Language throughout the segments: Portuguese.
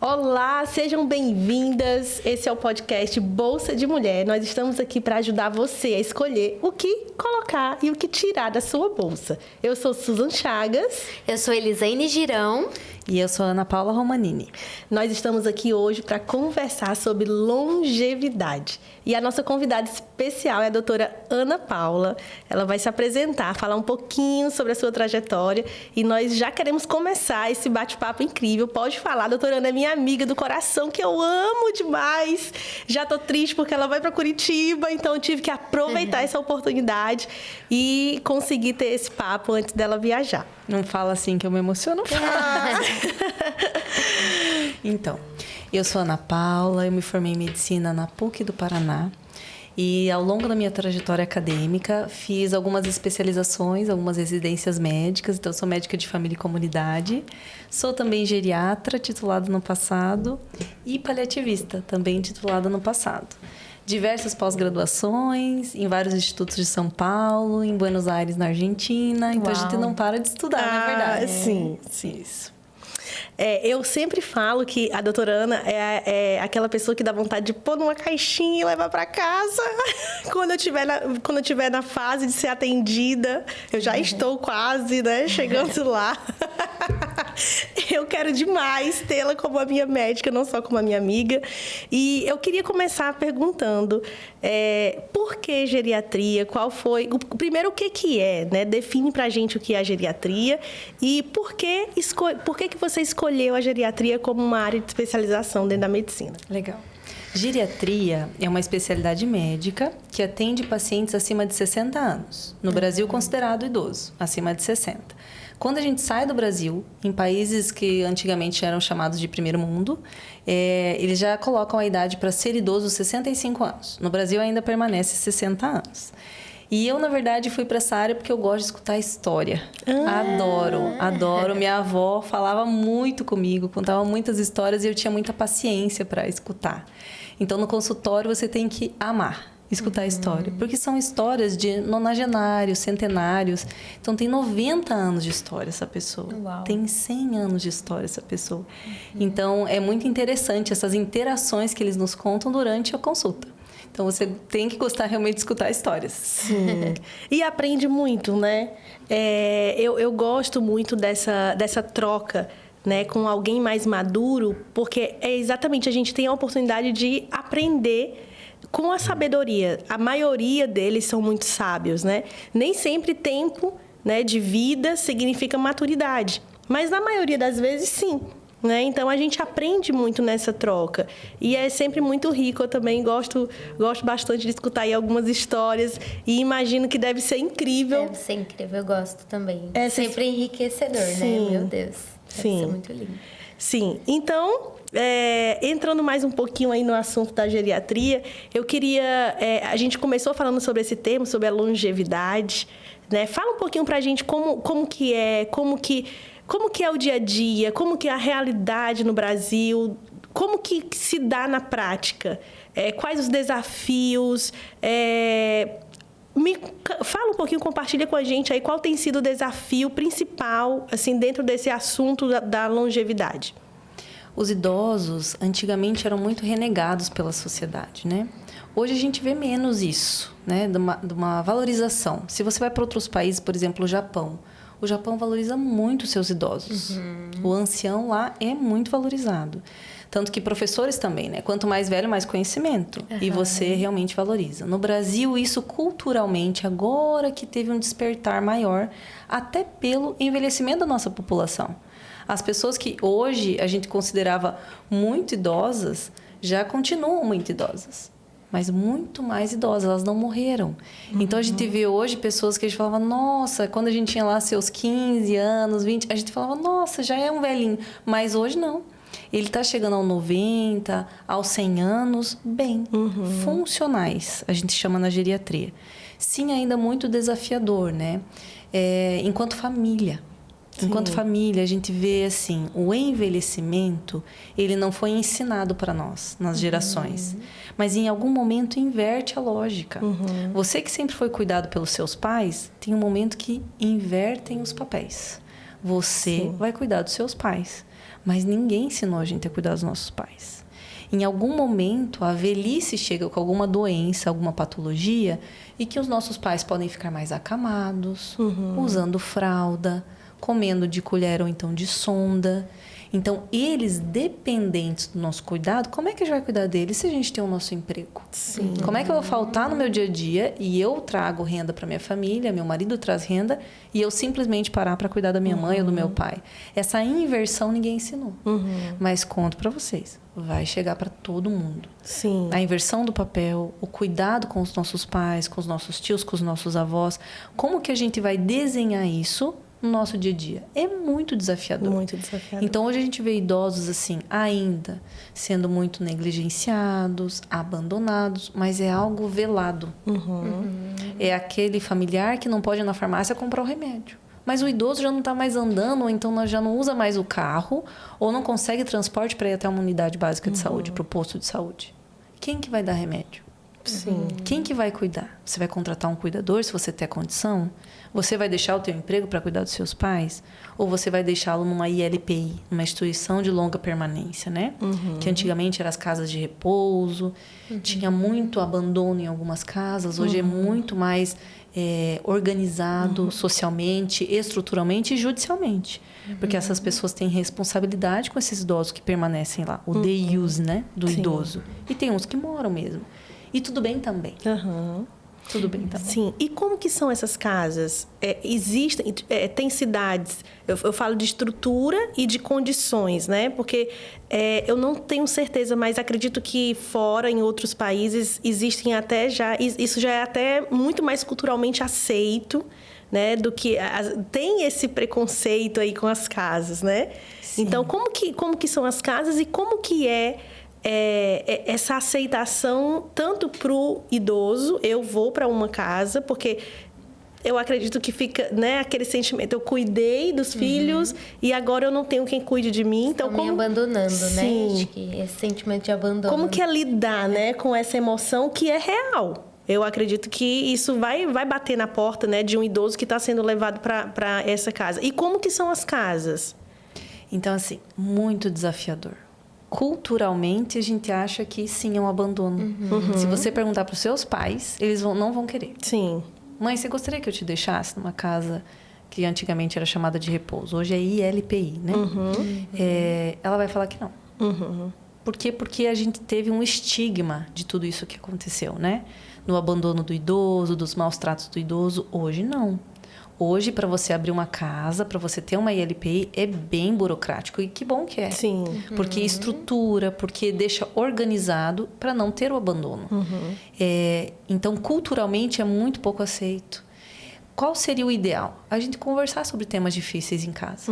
Olá, sejam bem-vindas. Esse é o podcast Bolsa de Mulher. Nós estamos aqui para ajudar você a escolher o que colocar e o que tirar da sua bolsa. Eu sou Susan Chagas. Eu sou Elisaine Girão. E eu sou Ana Paula Romanini. Nós estamos aqui hoje para conversar sobre longevidade. E a nossa convidada especial é a doutora Ana Paula. Ela vai se apresentar, falar um pouquinho sobre a sua trajetória. E nós já queremos começar esse bate-papo incrível. Pode falar, doutora Ana é minha amiga do coração, que eu amo demais. Já tô triste porque ela vai para Curitiba, então eu tive que aproveitar essa oportunidade e conseguir ter esse papo antes dela viajar. Não fala assim que eu me emociono. Então, eu sou Ana Paula, eu me formei em medicina na PUC do Paraná. E ao longo da minha trajetória acadêmica, fiz algumas especializações, algumas residências médicas. Então, eu sou médica de família e comunidade. Sou também geriatra, titulada no passado. E paliativista, também titulada no passado. Diversas pós-graduações em vários institutos de São Paulo, em Buenos Aires, na Argentina. Então, a gente não para de estudar, na verdade. Sim, isso. Eu sempre falo que a doutora Ana é aquela pessoa que dá vontade de pôr numa caixinha e levar para casa. Quando eu tiver na fase de ser atendida, eu já estou quase, né, chegando lá. Eu quero demais tê-la como a minha médica, não só como a minha amiga. E eu queria começar perguntando por que geriatria? Qual foi... Primeiro, o que é, né? Define pra gente o que é a geriatria e por que você escolheu a geriatria como uma área de especialização dentro da medicina. Legal. Geriatria é uma especialidade médica que atende pacientes acima de 60 anos. No Brasil, considerado idoso, acima de 60. Quando a gente sai do Brasil, em países que antigamente eram chamados de primeiro mundo, eles já colocam a idade para ser idoso 65 anos. No Brasil ainda permanece 60 anos. E eu, na verdade, fui para essa área porque eu gosto de escutar história. Adoro. Minha avó falava muito comigo, contava muitas histórias e eu tinha muita paciência para escutar. Então, no consultório, você tem que amar escutar a história. Porque são histórias de nonagenários, centenários. Então, tem 90 anos de história essa pessoa. Uau. Tem 100 anos de história essa pessoa. Então, é muito interessante essas interações que eles nos contam durante a consulta. Então, você tem que gostar realmente de escutar histórias. Sim. E aprende muito, né? Eu gosto muito dessa troca, né, com alguém mais maduro, porque exatamente a gente tem a oportunidade de aprender com a sabedoria. A maioria deles são muito sábios, né? Nem sempre tempo, né, de vida significa maturidade, mas na maioria das vezes, sim. Né? Então, a gente aprende muito nessa troca. E é sempre muito rico. Eu também gosto bastante de escutar aí algumas histórias. E imagino que deve ser incrível. Deve ser incrível, eu gosto também. Sempre enriquecedor, Sim. né? Meu Deus. Deve ser muito lindo. Sim. Então, entrando mais um pouquinho aí no assunto da geriatria, eu queria... a gente começou falando sobre esse termo, sobre a longevidade. Né? Fala um pouquinho pra gente como que é o dia a dia, como que é a realidade no Brasil, como que se dá na prática, quais os desafios, fala um pouquinho, compartilha com a gente aí qual tem sido o desafio principal, assim, dentro desse assunto da longevidade. Os idosos, antigamente, eram muito renegados pela sociedade, né? Hoje a gente vê menos isso, né? De uma valorização. Se você vai para outros países, por exemplo, o Japão valoriza muito os seus idosos. O ancião lá é muito valorizado. Tanto que professores também, né? Quanto mais velho, mais conhecimento. E você realmente valoriza. No Brasil, isso culturalmente, agora que teve um despertar maior, até pelo envelhecimento da nossa população. As pessoas que hoje a gente considerava muito idosas, já continuam muito idosas. Mas muito mais idosas, elas não morreram. Então, a gente vê hoje pessoas que a gente falava, nossa, quando a gente tinha lá seus 15 anos, 20, a gente falava, nossa, já é um velhinho. Mas hoje não. Ele está chegando aos 90, aos 100 anos, bem, funcionais, a gente chama na geriatria. Sim, ainda muito desafiador, né? Enquanto família. Enquanto família, a gente vê assim, o envelhecimento, ele não foi ensinado para nós, nas gerações. Mas em algum momento inverte a lógica. Você que sempre foi cuidado pelos seus pais, tem um momento que invertem os papéis. Você vai cuidar dos seus pais. Mas ninguém ensinou a gente a cuidar dos nossos pais. Em algum momento, a velhice chega com alguma doença, alguma patologia, e que os nossos pais podem ficar mais acamados, usando fralda, comendo de colher ou então de sonda. Então, eles, dependentes do nosso cuidado, como é que a gente vai cuidar deles se a gente tem o nosso emprego? Sim. Como é que eu vou faltar no meu dia a dia e eu trago renda para minha família, meu marido traz renda, e eu simplesmente parar para cuidar da minha mãe ou do meu pai? Essa inversão ninguém ensinou. Mas conto para vocês, vai chegar para todo mundo. Sim. A inversão do papel, o cuidado com os nossos pais, com os nossos tios, com os nossos avós. Como que a gente vai desenhar isso no nosso dia a dia? É muito desafiador. Muito desafiador. Então, hoje a gente vê idosos assim, ainda sendo muito negligenciados, abandonados, mas é algo velado. É aquele familiar que não pode ir na farmácia comprar o remédio. Mas o idoso já não está mais andando, ou então já não usa mais o carro, ou não consegue transporte para ir até uma unidade básica de saúde, para o posto de saúde. Quem que vai dar remédio? Sim. Quem que vai cuidar? Você vai contratar um cuidador se você tem a condição? Você vai deixar o teu emprego para cuidar dos seus pais? Ou você vai deixá-lo numa ILPI, uma instituição de longa permanência, né? Que antigamente eram as casas de repouso, tinha muito abandono em algumas casas, hoje é muito mais organizado socialmente, estruturalmente e judicialmente. Porque essas pessoas têm responsabilidade com esses idosos que permanecem lá, o day use, né? Do Sim. idoso. E tem uns que moram mesmo. E tudo bem também. Tudo bem também. Sim. E como que são essas casas? Existem, tem cidades, eu falo de estrutura e de condições, né? Porque eu não tenho certeza, mas acredito que fora, em outros países, existem até já... Isso já é até muito mais culturalmente aceito, né? Do que... Tem esse preconceito aí com as casas, né? Sim. Então, como que são as casas e como que essa aceitação tanto para o idoso, eu vou para uma casa, porque eu acredito que fica, né, aquele sentimento, eu cuidei dos filhos e agora eu não tenho quem cuide de mim. Então, me abandonando, Sim. né? Acho que esse sentimento de abandono. Como que é lidar, né, com essa emoção que é real? Eu acredito que isso vai bater na porta, né, de um idoso que está sendo levado para essa casa. E como que são as casas? Então, assim, muito desafiador. Culturalmente, a gente acha que sim, é um abandono. Se você perguntar para os seus pais, eles não vão querer. Sim. Mãe, você gostaria que eu te deixasse numa casa que antigamente era chamada de repouso? Hoje é ILPI, né? Ela vai falar que não. Por quê? Porque a gente teve um estigma de tudo isso que aconteceu, né? No abandono do idoso, dos maus tratos do idoso. Hoje, não. Hoje, para você abrir uma casa, para você ter uma ILPI, é bem burocrático. E que bom que é. Sim. Porque estrutura, porque deixa organizado para não ter o abandono. Então, culturalmente, é muito pouco aceito. Qual seria o ideal? A gente conversar sobre temas difíceis em casa.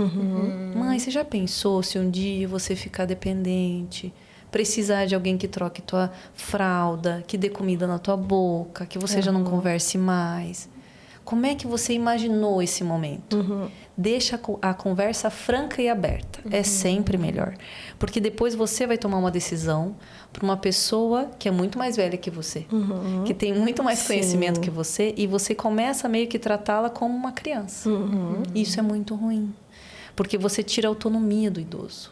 Mãe, você já pensou se um dia você ficar dependente, precisar de alguém que troque tua fralda, que dê comida na tua boca, que você já não converse mais? Como é que você imaginou esse momento? Deixa a conversa franca e aberta. É sempre melhor. Porque depois você vai tomar uma decisão para uma pessoa que é muito mais velha que você. Que tem muito mais conhecimento que você. E você começa meio que tratá-la como uma criança. Isso é muito ruim. Porque você tira a autonomia do idoso.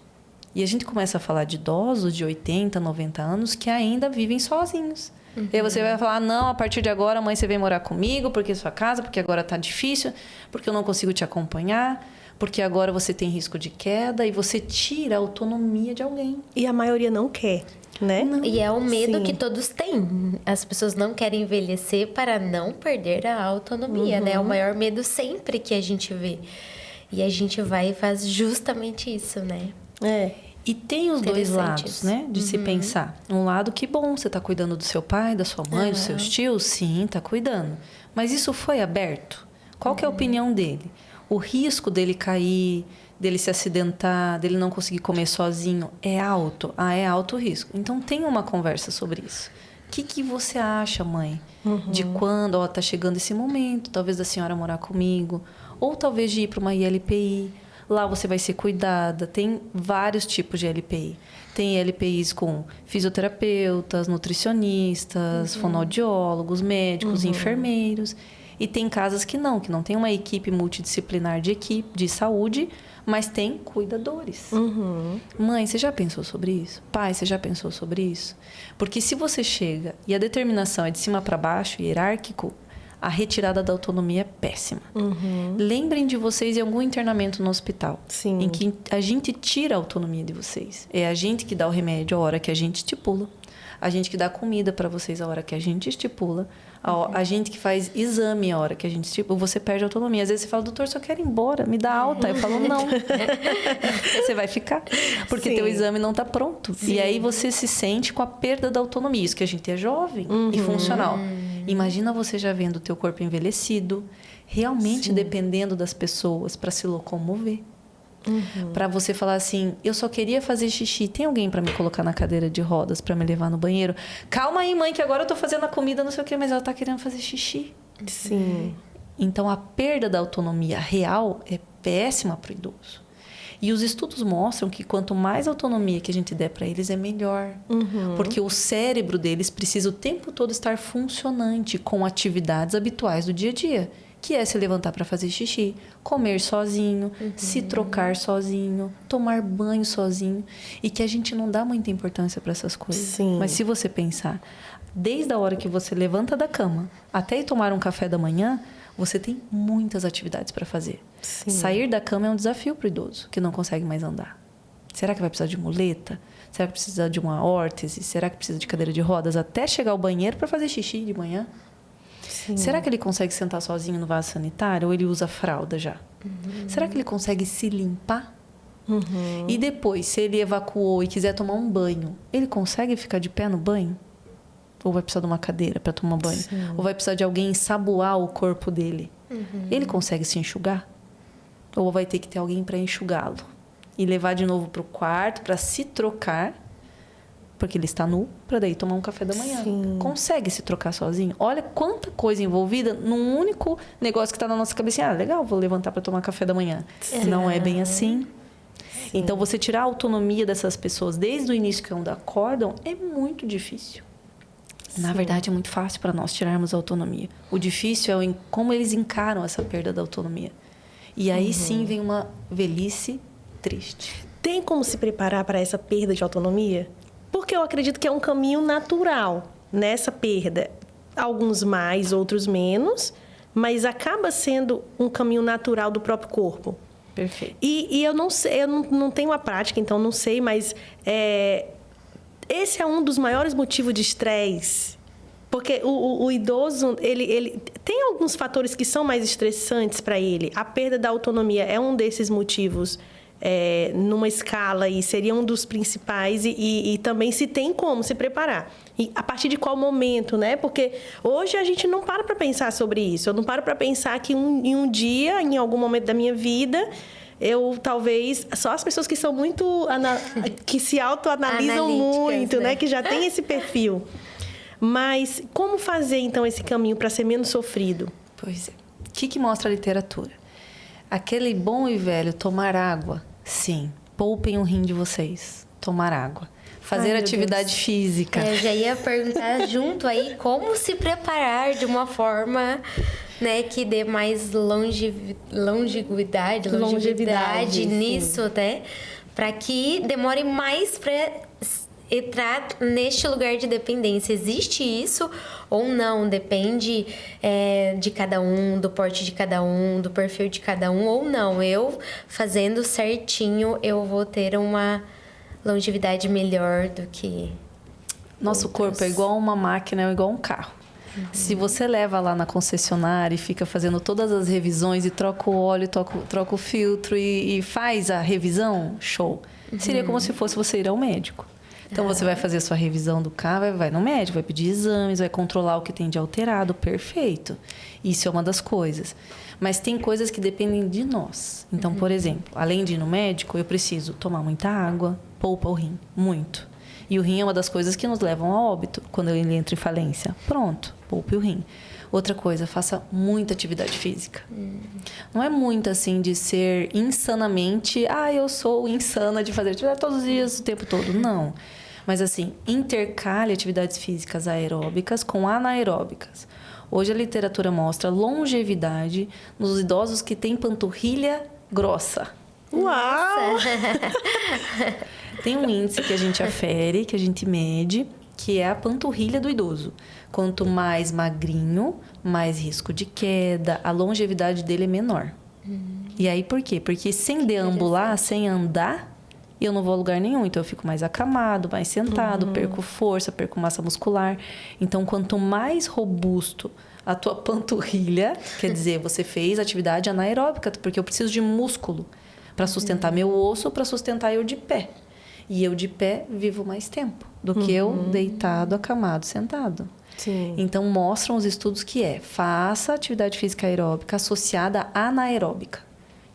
E a gente começa a falar de idosos de 80, 90 anos que ainda vivem sozinhos. E aí você vai falar, não, a partir de agora, mãe, você vem morar comigo, porque é sua casa, porque agora tá difícil, porque eu não consigo te acompanhar, porque agora você tem risco de queda, e você tira a autonomia de alguém. E a maioria não quer, né? E é o medo Sim. que todos têm. As pessoas não querem envelhecer para não perder a autonomia, né? É o maior medo sempre que a gente vê. E a gente vai e faz justamente isso, né? E tem os dois lados, isso. né? De se pensar. Um lado que bom, você está cuidando do seu pai, da sua mãe, dos seus tios. Sim, está cuidando. Mas isso foi aberto? Qual que é a opinião dele? O risco dele cair, dele se acidentar, dele não conseguir comer sozinho é alto? É alto o risco. Então, tem uma conversa sobre isso. O que você acha, mãe? De quando está chegando esse momento, talvez da senhora morar comigo, ou talvez de ir para uma ILPI. Lá você vai ser cuidada. Tem vários tipos de LPI. Tem LPIs com fisioterapeutas, nutricionistas, fonoaudiólogos, médicos, enfermeiros. E tem casas que não tem uma equipe multidisciplinar de saúde, mas tem cuidadores. Mãe, você já pensou sobre isso? Pai, você já pensou sobre isso? Porque se você chega e a determinação é de cima para baixo, hierárquico, a retirada da autonomia é péssima. Lembrem de vocês em algum internamento no hospital. Sim. Em que a gente tira a autonomia de vocês. É a gente que dá o remédio a hora que a gente estipula. A gente que dá comida para vocês a hora que a gente estipula. A gente que faz exame a hora que a gente estipula. Você perde a autonomia. Às vezes você fala, doutor, só quero ir embora, me dá alta. Eu falo, não. Você vai ficar. Porque teu exame não está pronto. Sim. E aí você se sente com a perda da autonomia. Isso que a gente é jovem e funcional. Imagina você já vendo o teu corpo envelhecido, realmente dependendo das pessoas para se locomover. Para você falar assim, eu só queria fazer xixi. Tem alguém para me colocar na cadeira de rodas para me levar no banheiro? Calma aí, mãe, que agora eu tô fazendo a comida, não sei o quê, mas ela tá querendo fazer xixi. Sim. Então, a perda da autonomia real é péssima para o idoso. E os estudos mostram que quanto mais autonomia que a gente der para eles, é melhor. Porque o cérebro deles precisa o tempo todo estar funcionante com atividades habituais do dia a dia. Que é se levantar para fazer xixi, comer sozinho, se trocar sozinho, tomar banho sozinho. E que a gente não dá muita importância para essas coisas. Sim. Mas se você pensar, desde a hora que você levanta da cama até ir tomar um café da manhã, você tem muitas atividades para fazer. Sim. Sair da cama é um desafio para o idoso, que não consegue mais andar. Será que vai precisar de muleta? Será que precisa de uma órtese? Será que precisa de cadeira de rodas até chegar ao banheiro para fazer xixi de manhã? Sim. Será que ele consegue sentar sozinho no vaso sanitário ou ele usa fralda já? Será que ele consegue se limpar? E depois, se ele evacuou e quiser tomar um banho, ele consegue ficar de pé no banho? Ou vai precisar de uma cadeira para tomar banho? Sim. Ou vai precisar de alguém ensaboar o corpo dele? Ele consegue se enxugar? Ou vai ter que ter alguém para enxugá-lo? E levar de novo para o quarto para se trocar, porque ele está nu, para daí tomar um café da manhã. Sim. Consegue se trocar sozinho? Olha quanta coisa envolvida num único negócio que está na nossa cabeça. Ah, legal, vou levantar para tomar café da manhã. Não é bem assim. Então, você tirar a autonomia dessas pessoas desde o início, que é onde acordam, é muito difícil. Na verdade, é muito fácil para nós tirarmos a autonomia. O difícil é como eles encaram essa perda da autonomia. E aí sim vem uma velhice triste. Tem como se preparar para essa perda de autonomia? Porque eu acredito que é um caminho natural nessa perda. Alguns mais, outros menos, mas acaba sendo um caminho natural do próprio corpo. Perfeito. E eu não sei, eu não tenho a prática, então não sei, mas esse é um dos maiores motivos de estresse. Porque o idoso, ele tem alguns fatores que são mais estressantes para ele. A perda da autonomia é um desses motivos, numa escala, e seria um dos principais. E também se tem como se preparar. E a partir de qual momento, né? Porque hoje a gente não para pensar sobre isso. Eu não paro para pensar que em um dia, em algum momento da minha vida, eu talvez... Só as pessoas que são muito... que se autoanalisam muito, né? Que já tem esse perfil. Mas como fazer, então, esse caminho para ser menos sofrido? Pois é. O que mostra a literatura? Aquele bom e velho tomar água, sim. Poupem o rim de vocês. Tomar água. Fazer atividade física. Eu já ia perguntar junto aí como se preparar de uma forma, né, que dê mais longevidade nisso, né? Para que demore mais para entrar neste lugar de dependência. Existe isso ou não? Depende de cada um, do porte de cada um, do perfil de cada um, ou não. Eu, fazendo certinho, eu vou ter uma longevidade melhor do que Nosso corpo é igual uma máquina, é igual um carro. Se você leva lá na concessionária e fica fazendo todas as revisões e troca o óleo, troca o filtro e faz a revisão, show. Seria como se fosse você ir ao médico. Então, você vai fazer a sua revisão do carro, vai no médico, vai pedir exames, vai controlar o que tem de alterado, perfeito. Isso é uma das coisas. Mas tem coisas que dependem de nós. Então, por exemplo, além de ir no médico, eu preciso tomar muita água, poupa o rim, muito. E o rim é uma das coisas que nos levam a óbito, quando ele entra em falência. Pronto, poupe o rim. Outra coisa, faça muita atividade física. Não é muito assim de ser insanamente... eu sou insana de fazer atividade todos os dias, o tempo todo. Não. Mas assim, intercale atividades físicas aeróbicas com anaeróbicas. Hoje a literatura mostra longevidade nos idosos que têm panturrilha grossa. Uau! Tem um índice que a gente afere, que a gente mede, que é a panturrilha do idoso. Quanto mais magrinho, mais risco de queda, a longevidade dele é menor. E aí por quê? Porque sem deambular, sem andar, eu não vou a lugar nenhum. Então eu fico mais acamado, mais sentado, perco força, perco massa muscular. Então quanto mais robusto a tua panturrilha, quer dizer, você fez atividade anaeróbica, porque eu preciso de músculo para sustentar meu osso, para sustentar eu de pé. E eu de pé vivo mais tempo do que eu deitado, acamado, sentado. Sim. Então mostram os estudos que faça atividade física aeróbica associada à anaeróbica,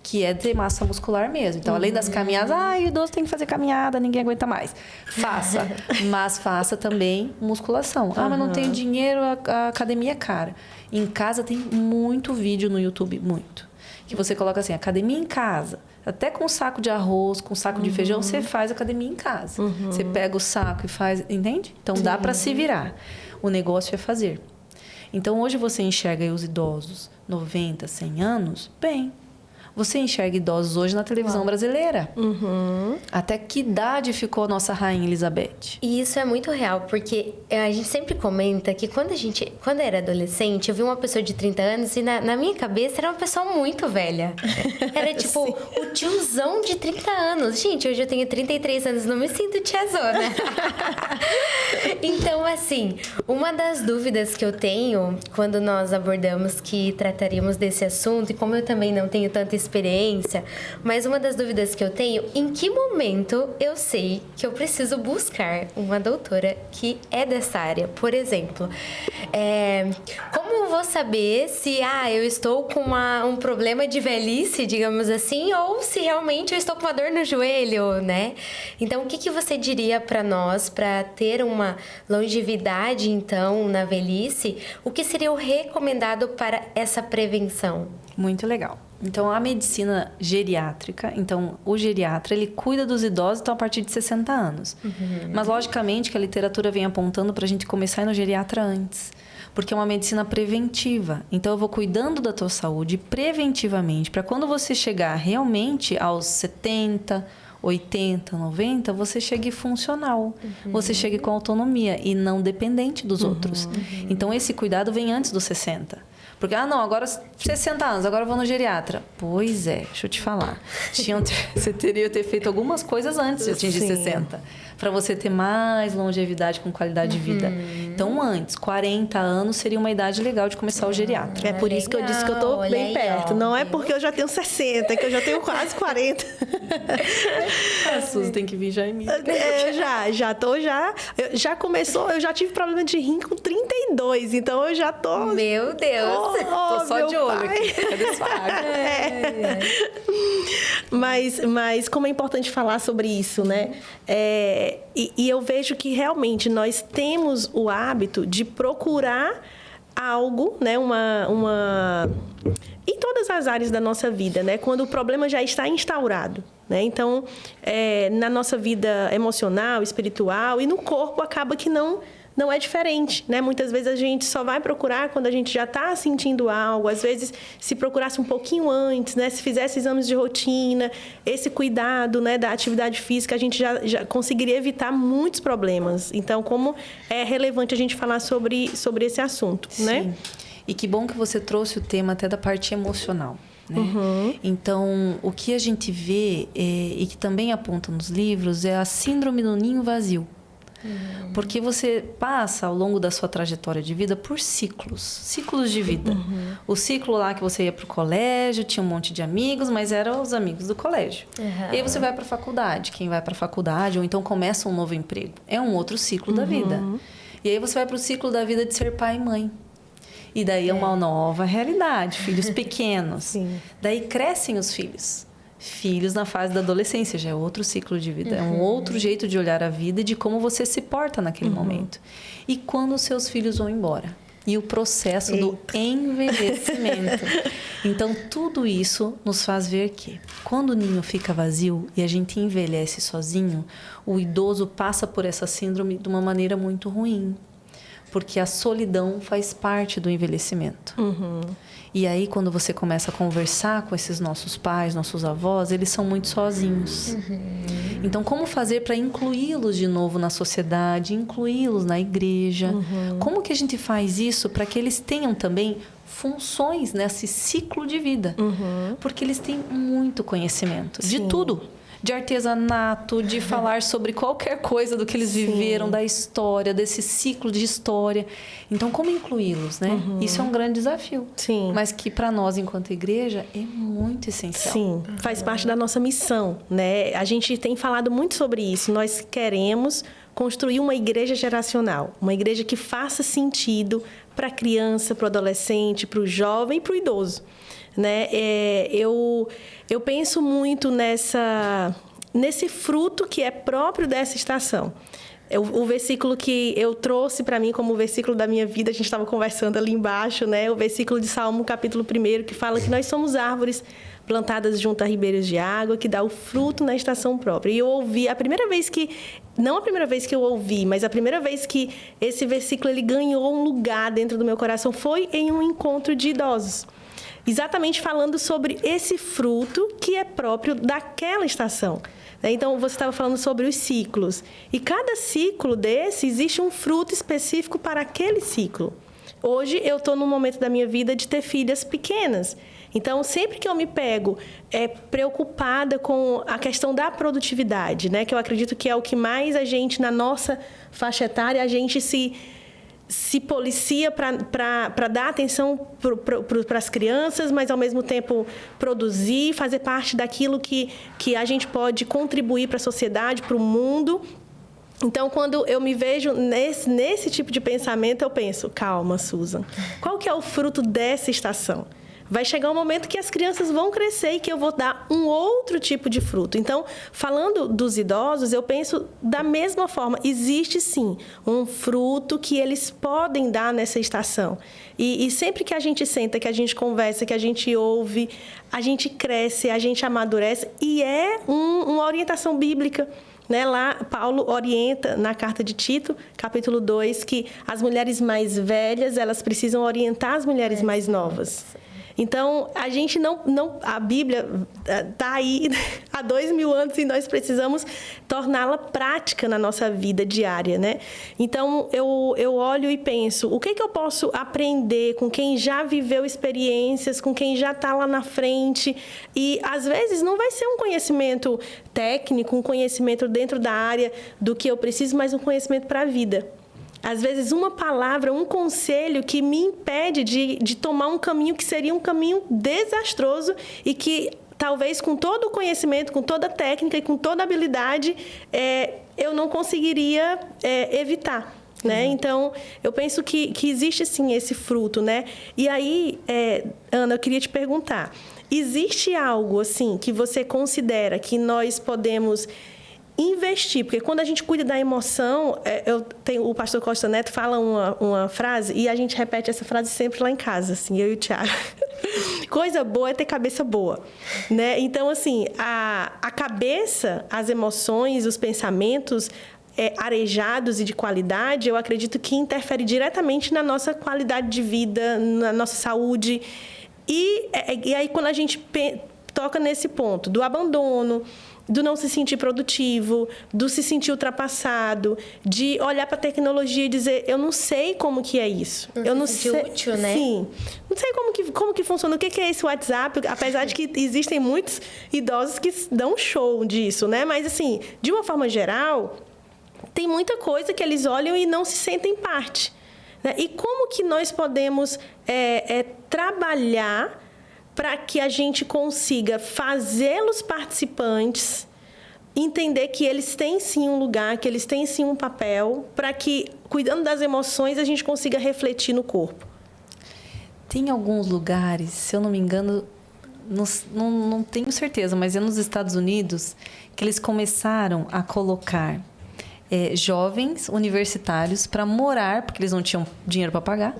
que é ter massa muscular mesmo. Então, além das caminhadas, o idoso tem que fazer caminhada, ninguém aguenta mais. Faça, mas faça também musculação. Mas não tenho dinheiro, a academia é cara. Em casa tem muito vídeo no YouTube, muito. Que você coloca assim, academia em casa. Até com saco de arroz, com saco de feijão, você faz academia em casa. Você pega o saco e faz, entende? Então, dá para se virar. O negócio é fazer. Então, hoje você enxerga aí os idosos, 90, 100 anos, bem. Você enxerga idosos hoje na televisão brasileira. Até que idade ficou a nossa rainha Elizabeth? E isso é muito real, porque a gente sempre comenta que quando eu era adolescente, eu vi uma pessoa de 30 anos e na minha cabeça era uma pessoa muito velha. Era tipo o tiozão de 30 anos. Gente, hoje eu tenho 33 anos, não me sinto tiazona. Então, assim, uma das dúvidas que eu tenho quando nós abordamos que trataríamos desse assunto, e como eu também não tenho tanta experiência, mas uma das dúvidas que eu tenho, em que momento eu sei que eu preciso buscar uma doutora que é dessa área? Por exemplo, como eu vou saber se eu estou com um problema de velhice, digamos assim, ou se realmente eu estou com uma dor no joelho, né? Então, o que você diria para nós, para ter uma longevidade, então, na velhice, o que seria o recomendado para essa prevenção? Muito legal. Então, a medicina geriátrica, então, o geriatra, ele cuida dos idosos a partir de 60 anos. Mas, logicamente, que a literatura vem apontando para a gente começar a ir no geriatra antes. Porque é uma medicina preventiva. Então, eu vou cuidando da tua saúde preventivamente, para quando você chegar realmente aos 70, 80, 90, você chegue funcional. Você chegue com autonomia e não dependente dos outros. Então, esse cuidado vem antes dos 60. Porque, agora 60 anos, agora eu vou no geriatra. Pois é, deixa eu te falar. Você teria que ter feito algumas coisas antes de atingir 60. Para você ter mais longevidade com qualidade de vida. Então, antes, 40 anos seria uma idade legal de começar o geriatra. É por isso que eu disse que eu tô bem perto. Não é porque eu já tenho 60, que eu já tenho quase 40. A Suzy tem que vir já em mim. Já começou, eu já tive problema de rim com 32, então eu já tô... Meu Deus! Tô só de olho aqui. Cadê sua água? Mas como é importante falar sobre isso, né? E eu vejo que realmente nós temos o hábito de procurar algo, né? Em todas as áreas da nossa vida, né? Quando o problema já está instaurado, né? Então, na nossa vida emocional, espiritual e no corpo acaba que não é diferente, né? Muitas vezes a gente só vai procurar quando a gente já está sentindo algo. Às vezes, se procurasse um pouquinho antes, né? Se fizesse exames de rotina, esse cuidado, né, da atividade física, a gente já conseguiria evitar muitos problemas. Então, como é relevante a gente falar sobre esse assunto, né? Sim. E que bom que você trouxe o tema até da parte emocional. Né? Então, o que a gente vê e que também aponta nos livros é a síndrome do ninho vazio. Porque você passa ao longo da sua trajetória de vida por ciclos de vida. O ciclo lá que você ia para o colégio, tinha um monte de amigos, mas eram os amigos do colégio. E aí você vai para a faculdade. Quem vai para a faculdade ou então começa um novo emprego, é um outro ciclo da vida. E aí você vai para o ciclo da vida de ser pai e mãe. E daí é uma nova realidade, filhos pequenos. Sim. Daí crescem os filhos. Filhos na fase da adolescência, já é outro ciclo de vida. É um outro jeito de olhar a vida e de como você se porta naquele momento. E quando os seus filhos vão embora? E o processo do envelhecimento. Então, tudo isso nos faz ver que quando o ninho fica vazio e a gente envelhece sozinho, o idoso passa por essa síndrome de uma maneira muito ruim. porque a solidão faz parte do envelhecimento. E aí, quando você começa a conversar com esses nossos pais, nossos avós, eles são muito sozinhos. Então, como fazer para incluí-los de novo na sociedade, incluí-los na igreja? Como que a gente faz isso para que eles tenham também funções nesse ciclo de vida? Porque eles têm muito conhecimento de tudo. De artesanato, de falar sobre qualquer coisa do que eles viveram, da história, desse ciclo de história. Então, como incluí-los, né? Isso é um grande desafio. Sim. Mas que para nós, enquanto igreja, é muito essencial. Sim, faz parte da nossa missão, né? A gente tem falado muito sobre isso. Nós queremos construir uma igreja geracional, uma igreja que faça sentido para a criança, para o adolescente, para o jovem e para o idoso. Né? Eu penso muito nesse fruto que é próprio dessa estação. O versículo que eu trouxe para mim como o versículo da minha vida, a gente estava conversando ali embaixo, né? O versículo de Salmo, capítulo 1, que fala que nós somos árvores plantadas junto a ribeiros de água, que dá o fruto na estação própria. E eu ouvi, não a primeira vez que eu ouvi, mas a primeira vez que esse versículo ele ganhou um lugar dentro do meu coração foi em um encontro de idosos. Exatamente falando sobre esse fruto que é próprio daquela estação. Então, você estava falando sobre os ciclos. E cada ciclo desse, existe um fruto específico para aquele ciclo. Hoje, eu estou num momento da minha vida de ter filhas pequenas. Então, sempre que eu me pego preocupada com a questão da produtividade, né? Que eu acredito que é o que mais a gente, na nossa faixa etária, a gente se policia para dar atenção para as crianças, mas, ao mesmo tempo, produzir, fazer parte daquilo que a gente pode contribuir para a sociedade, para o mundo. Então, quando eu me vejo nesse tipo de pensamento, eu penso, calma, Susan, qual que é o fruto dessa estação? Vai chegar um momento que as crianças vão crescer e que eu vou dar um outro tipo de fruto. Então, falando dos idosos, eu penso da mesma forma. Existe, sim, um fruto que eles podem dar nessa estação. E sempre que a gente senta, que a gente conversa, que a gente ouve, a gente cresce, a gente amadurece. E é uma orientação bíblica. Né? Lá, Paulo orienta na carta de Tito, capítulo 2, que as mulheres mais velhas, elas precisam orientar as mulheres mais novas. Então, a gente a Bíblia está aí há 2000 anos e nós precisamos torná-la prática na nossa vida diária, né? Então, eu olho e penso, o que eu posso aprender com quem já viveu experiências, com quem já está lá na frente? E, às vezes, não vai ser um conhecimento técnico, um conhecimento dentro da área do que eu preciso, mas um conhecimento para a vida. Às vezes, uma palavra, um conselho que me impede de tomar um caminho que seria um caminho desastroso e que, talvez, com todo o conhecimento, com toda a técnica e com toda a habilidade, eu não conseguiria evitar. Né? Então, eu penso que existe, sim, esse fruto. Né? E aí, Ana, eu queria te perguntar, existe algo assim que você considera que nós podemos investir? Porque quando a gente cuida da emoção, o pastor Costa Neto fala uma frase e a gente repete essa frase sempre lá em casa, assim, eu e o Thiago. Coisa boa é ter cabeça boa, né? Então, assim, a cabeça, as emoções, os pensamentos arejados e de qualidade, eu acredito que interfere diretamente na nossa qualidade de vida, na nossa saúde. E aí, quando a gente toca nesse ponto do abandono, do não se sentir produtivo, do se sentir ultrapassado, de olhar para a tecnologia e dizer, eu não sei como que é isso. Eu não sei útil, né? Sim. Não sei como que funciona. O que é esse WhatsApp? Apesar de que existem muitos idosos que dão show disso, né? Mas, assim, de uma forma geral, tem muita coisa que eles olham e não se sentem parte. Né? E como que nós podemos trabalhar para que a gente consiga fazê-los participantes, entender que eles têm sim um lugar, que eles têm sim um papel, para que, cuidando das emoções, a gente consiga refletir no corpo? Tem alguns lugares, se eu não me engano, não tenho certeza, mas é nos Estados Unidos, que eles começaram a colocar jovens universitários para morar, porque eles não tinham dinheiro para pagar,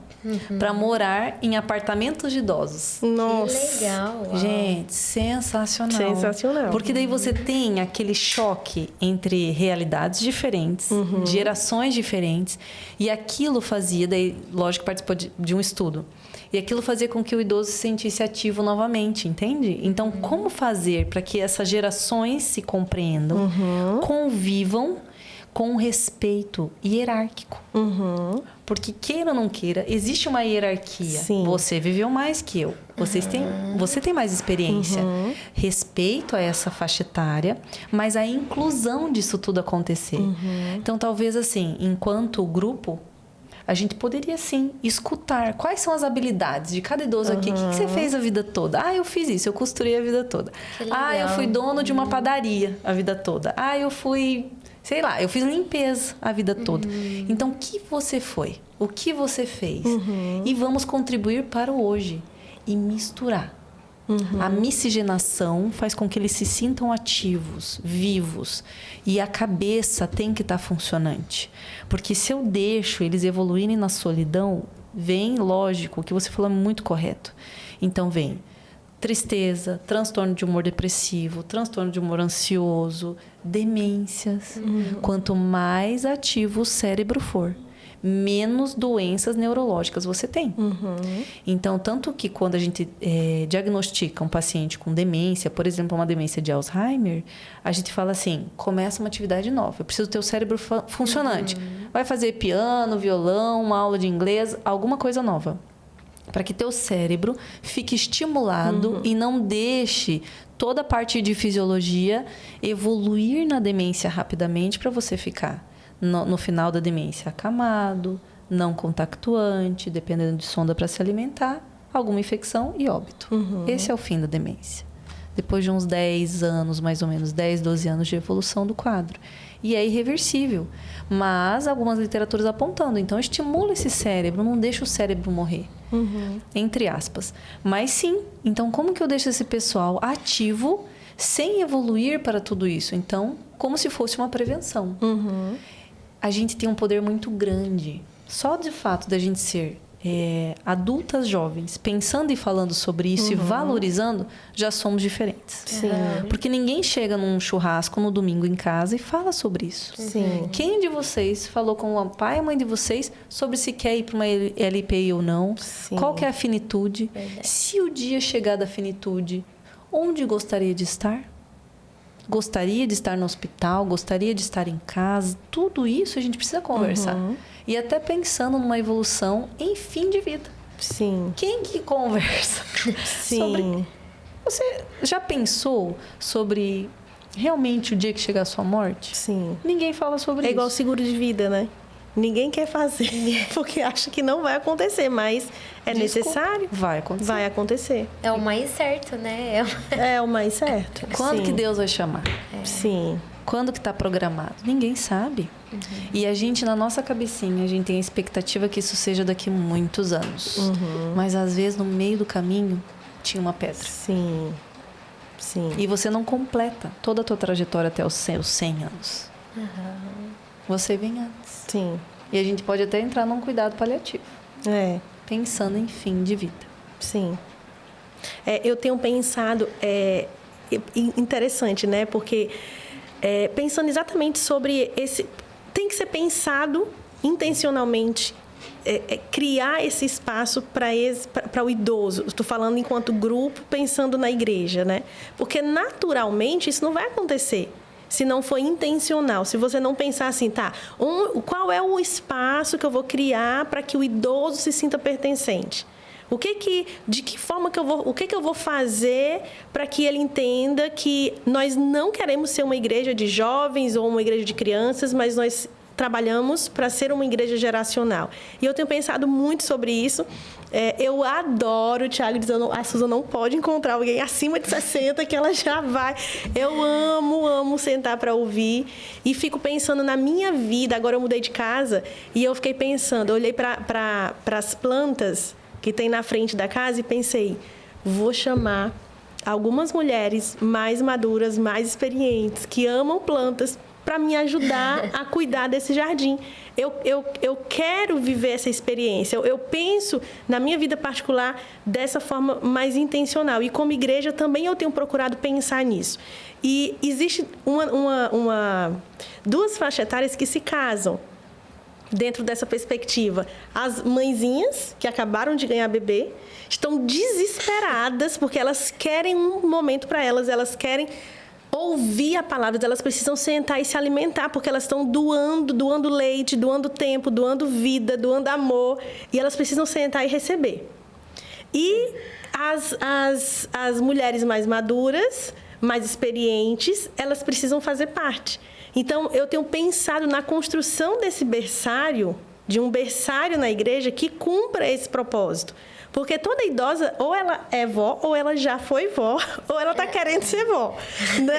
para morar em apartamentos de idosos. Nossa. Que legal. Uau. Gente, sensacional. Sensacional. Porque daí você tem aquele choque entre realidades diferentes, gerações diferentes, e aquilo fazia, daí, lógico, participou de um estudo. E aquilo fazia com que o idoso se sentisse ativo novamente, entende? Então, como fazer para que essas gerações se compreendam, convivam com respeito hierárquico? Porque, queira ou não queira, existe uma hierarquia. Sim. Você viveu mais que eu. Você tem mais experiência. Respeito a essa faixa etária, mas a inclusão disso tudo acontecer. Então, talvez assim, enquanto grupo, a gente poderia, sim, escutar quais são as habilidades de cada idoso aqui. O que você fez a vida toda? Ah, eu fiz isso, eu costurei a vida toda. Ah, eu fui dono de uma padaria a vida toda. Ah, eu fui, sei lá, eu fiz limpeza a vida toda. Então, o que você foi? O que você fez? E vamos contribuir para o hoje e misturar. A miscigenação faz com que eles se sintam ativos, vivos. E a cabeça tem que estar funcionante. Porque se eu deixo eles evoluírem na solidão, vem, lógico, o que você falou é muito correto. Então vem tristeza, transtorno de humor depressivo, transtorno de humor ansioso, demências. Quanto mais ativo o cérebro for, menos doenças neurológicas você tem. Então, tanto que quando a gente diagnostica um paciente com demência, por exemplo, uma demência de Alzheimer, a gente fala assim, começa uma atividade nova. Eu preciso ter o cérebro funcionante. Vai fazer piano, violão, uma aula de inglês, alguma coisa nova. Para que teu cérebro fique estimulado e não deixe toda a parte de fisiologia evoluir na demência rapidamente para você ficar no final da demência acamado, não contactuante, dependendo de sonda para se alimentar, alguma infecção e óbito. Esse é o fim da demência. Depois de uns 10 anos, mais ou menos, 10, 12 anos de evolução do quadro. E é irreversível. Mas algumas literaturas apontando. Então, estimula esse cérebro, não deixa o cérebro morrer. Entre aspas. Mas sim, então como que eu deixo esse pessoal ativo sem evoluir para tudo isso? Então, como se fosse uma prevenção. A gente tem um poder muito grande. Só de fato da gente ser adultas jovens, pensando e falando sobre isso e valorizando, já somos diferentes. Sim. Porque ninguém chega num churrasco no domingo em casa e fala sobre isso. Sim. Quem de vocês falou com o pai e a mãe de vocês sobre se quer ir para uma LPI ou não? Sim. Qual que é a finitude? Se o dia chegar da finitude, onde gostaria de estar? Gostaria de estar no hospital, gostaria de estar em casa. Tudo isso a gente precisa conversar. E até pensando numa evolução em fim de vida. Sim. Quem que conversa sobre... Você já pensou sobre realmente o dia que chegar a sua morte? Sim. Ninguém fala sobre isso. É igual seguro de vida, né? Ninguém quer fazer, porque acha que não vai acontecer, mas é necessário. Vai acontecer. Vai acontecer. É o mais certo, né? É o mais certo. Quando Sim. que Deus vai chamar? Sim. Quando que está programado? Ninguém sabe. E a gente, na nossa cabecinha, a gente tem a expectativa que isso seja daqui a muitos anos. Mas, às vezes, no meio do caminho, tinha uma pedra. Sim. Sim. E você não completa toda a tua trajetória até os seus 100 anos. Você vem antes. Sim. E a gente pode até entrar num cuidado paliativo. Pensando em fim de vida. Sim. Eu tenho pensado... interessante, né? Porque pensando exatamente sobre esse... Tem que ser pensado intencionalmente, criar esse espaço para o idoso. Estou falando enquanto grupo, pensando na igreja, né? Porque naturalmente isso não vai acontecer se não for intencional. Se você não pensar assim, tá, qual é o espaço que eu vou criar para que o idoso se sinta pertencente? De que forma o que eu vou fazer para que ele entenda que nós não queremos ser uma igreja de jovens ou uma igreja de crianças, mas nós trabalhamos para ser uma igreja geracional. E eu tenho pensado muito sobre isso. Eu adoro, o Thiago dizendo, a Susan não pode encontrar alguém acima de 60 que ela já vai. Eu amo sentar para ouvir e fico pensando na minha vida. Agora eu mudei de casa e eu fiquei pensando, eu olhei para as plantas que tem na frente da casa e pensei, vou chamar algumas mulheres mais maduras, mais experientes, que amam plantas, para me ajudar a cuidar desse jardim. Eu quero viver essa experiência. Eu penso na minha vida particular dessa forma mais intencional. E como igreja também eu tenho procurado pensar nisso. E existe duas faixas etárias que se casam dentro dessa perspectiva. As mãezinhas que acabaram de ganhar bebê estão desesperadas porque elas querem um momento para elas querem ouvir a palavra, elas precisam sentar e se alimentar, porque elas estão doando leite, doando tempo, doando vida, doando amor, e elas precisam sentar e receber. E as mulheres mais maduras, mais experientes, elas precisam fazer parte. Então, eu tenho pensado na construção desse berçário, de um berçário na igreja que cumpra esse propósito. Porque toda idosa, ou ela é vó, ou ela já foi vó, ou ela está querendo ser vó.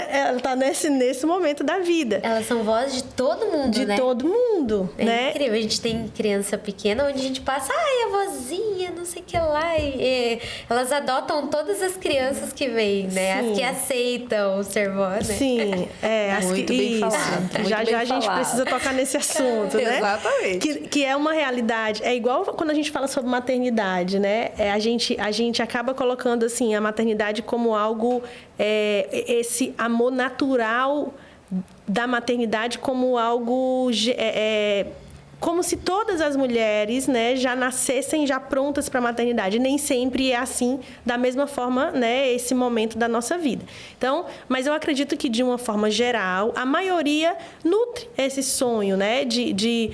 Ela está nesse momento da vida. Elas são vós de todo mundo, de né? De todo mundo, né? Incrível. A gente tem criança pequena onde a gente passa, ai, a vozinha, não sei o que lá. E elas adotam todas as crianças que vêm, né? Sim. As que aceitam ser vó, né? Sim, muito bem falado. Já a gente precisa tocar nesse assunto, né? Exatamente. Que é uma realidade. É igual quando a gente fala sobre maternidade, né? A gente acaba colocando assim a maternidade como algo, esse amor natural da maternidade como algo, como se todas as mulheres, né, já nascessem já prontas para a maternidade. Nem sempre é assim, da mesma forma, né, esse momento da nossa vida. Então, mas eu acredito que de uma forma geral, a maioria nutre esse sonho, né, de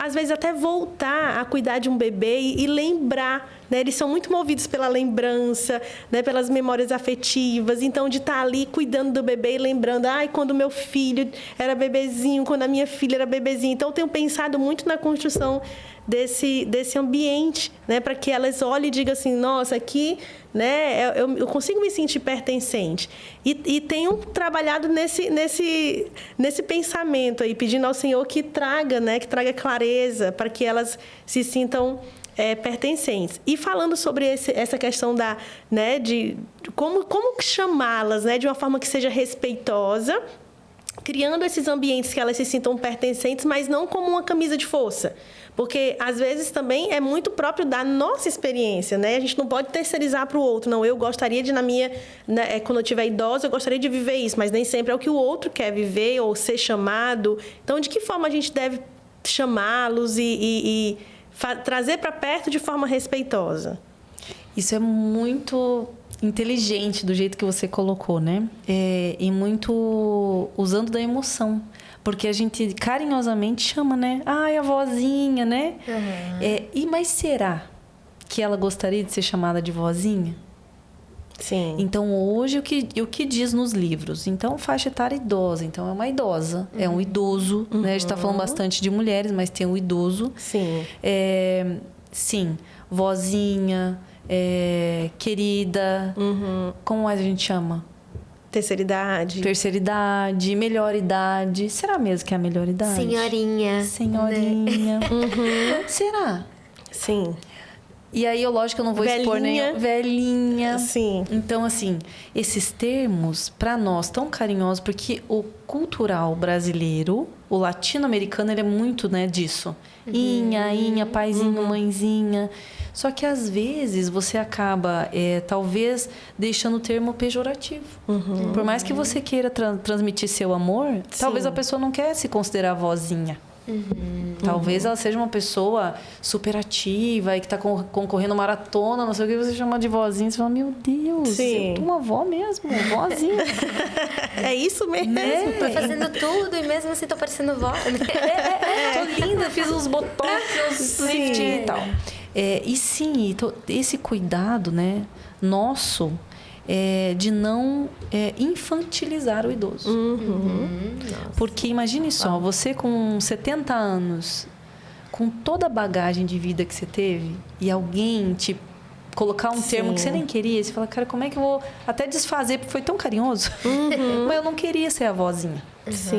às vezes até voltar a cuidar de um bebê e lembrar, né? Eles são muito movidos pela lembrança, né? Pelas memórias afetivas. Então, de estar ali cuidando do bebê e lembrando, quando meu filho era bebezinho, quando a minha filha era bebezinha. Então, eu tenho pensado muito na construção desse ambiente, né? Para que elas olhem e digam assim, nossa, aqui, né? Eu consigo me sentir pertencente. E tenho trabalhado nesse pensamento aí, pedindo ao Senhor que traga, né? Que traga clareza para que elas se sintam pertencentes. E falando sobre essa questão né, de como chamá-las, né? De uma forma que seja respeitosa, criando esses ambientes que elas se sintam pertencentes, mas não como uma camisa de força. Porque, às vezes, também é muito próprio da nossa experiência, né? A gente não pode terceirizar para o outro. Não, eu gostaria de, né, quando eu tiver idosa, eu gostaria de viver isso, mas nem sempre é o que o outro quer viver ou ser chamado. Então, de que forma a gente deve chamá-los e trazer para perto de forma respeitosa? Isso é muito inteligente do jeito que você colocou, né? E muito usando da emoção. Porque a gente carinhosamente chama, né? Ai, a vozinha, né? Uhum. Mas será que ela gostaria de ser chamada de vozinha? Sim. Então, hoje, o que diz nos livros? Então, faixa etária idosa. Então, é uma idosa, é um idoso. Né? A gente está falando bastante de mulheres, mas tem um idoso. Sim. Sim, vozinha, querida. Uhum. Como mais a gente chama? Terceira idade, melhor idade. Será mesmo que é a melhor idade? Senhorinha. Né? Uhum. Será? Sim. E aí, lógico, eu não vou expor nem... Velhinha. Sim. Então, assim, esses termos, para nós, tão carinhosos, porque o cultural brasileiro, o latino-americano, ele é muito, né, disso. Inha, paizinho, mãezinha. Só que, às vezes, você acaba, talvez, deixando o termo pejorativo. Uhum. Por mais que você queira transmitir seu amor, talvez a pessoa não quer se considerar vozinha. Uhum. Talvez ela seja uma pessoa super ativa e que está concorrendo maratona, não sei o que, você chama de vozinha, você fala, meu Deus, eu tô uma avó mesmo, vozinha. É isso mesmo. Né? Tô fazendo tudo e mesmo assim tô parecendo vó. Tô linda, fiz uns botox, uns lift e tal. E sim, então, esse cuidado, né, nosso, de não infantilizar o idoso. Porque imagine só, você com 70 anos, com toda a bagagem de vida que você teve, e alguém te colocar um termo que você nem queria, você fala, cara, como é que eu vou até desfazer, porque foi tão carinhoso, mas eu não queria ser a vozinha. Sim.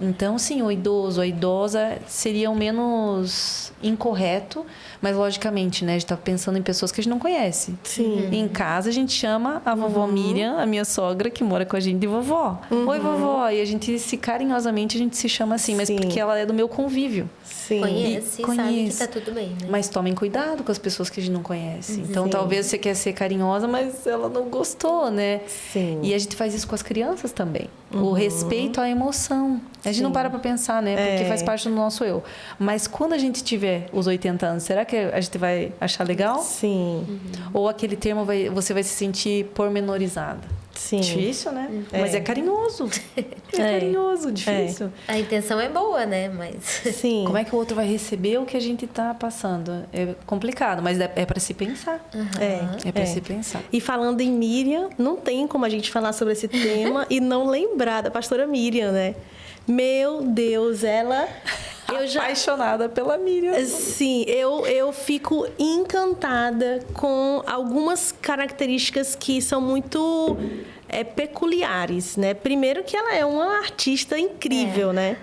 Então, sim, o idoso, a idosa seriam menos incorreto, mas logicamente, né? A gente tá pensando em pessoas que a gente não conhece. Sim. Em casa, a gente chama a vovó Miriam, a minha sogra, que mora com a gente, de vovó. Oi, vovó. E a gente, carinhosamente, a gente se chama assim, mas porque ela é do meu convívio. Sim. Conhece, sabe que tá tudo bem, né? Mas tomem cuidado com as pessoas que a gente não conhece. Então, talvez você quer ser carinhosa, mas ela não gostou, né? Sim. E a gente faz isso com as crianças também. O respeito à emoção. A gente não para pra pensar, né? Porque faz parte do nosso eu. Mas quando a gente tiver os 80 anos, será que a gente vai achar legal? Sim. Ou aquele termo você vai se sentir pormenorizada? Sim. Difícil, né? Mas é carinhoso. É carinhoso, difícil. A intenção é boa, né? Mas... Sim. Como é que o outro vai receber o que a gente tá passando? É complicado, mas é para se pensar. É para se pensar. E falando em Miriam, não tem como a gente falar sobre esse tema e não lembrar da pastora Miriam, né? Meu Deus, ela... Apaixonada pela Miriam. Sim, eu fico encantada com algumas características que são muito peculiares, né? Primeiro que ela é uma artista incrível, né?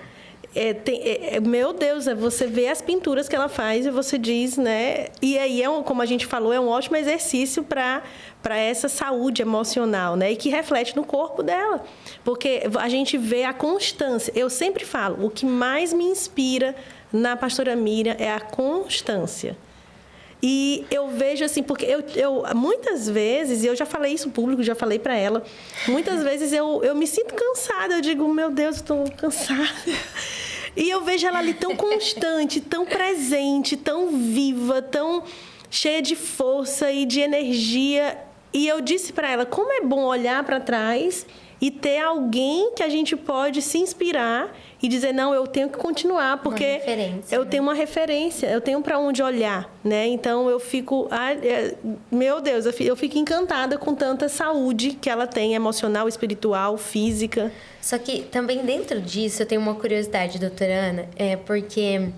Meu Deus, você vê as pinturas que ela faz e você diz, né? E aí, como a gente falou, é um ótimo exercício para essa saúde emocional, né? E que reflete no corpo dela. Porque a gente vê a constância. Eu sempre falo, o que mais me inspira na pastora Miriam é a constância. E eu vejo assim, porque eu muitas vezes, e eu já falei isso em público, já falei para ela, muitas vezes eu me sinto cansada, eu digo, meu Deus, estou cansada. E eu vejo ela ali tão constante, tão presente, tão viva, tão cheia de força e de energia. E eu disse para ela, como é bom olhar para trás e ter alguém que a gente pode se inspirar e dizer, não, eu tenho que continuar, porque eu tenho uma referência, eu tenho para onde olhar, né? Então, eu fico... meu Deus, eu fico encantada com tanta saúde que ela tem, emocional, espiritual, física. Só que também dentro disso, eu tenho uma curiosidade, doutora Ana, porque...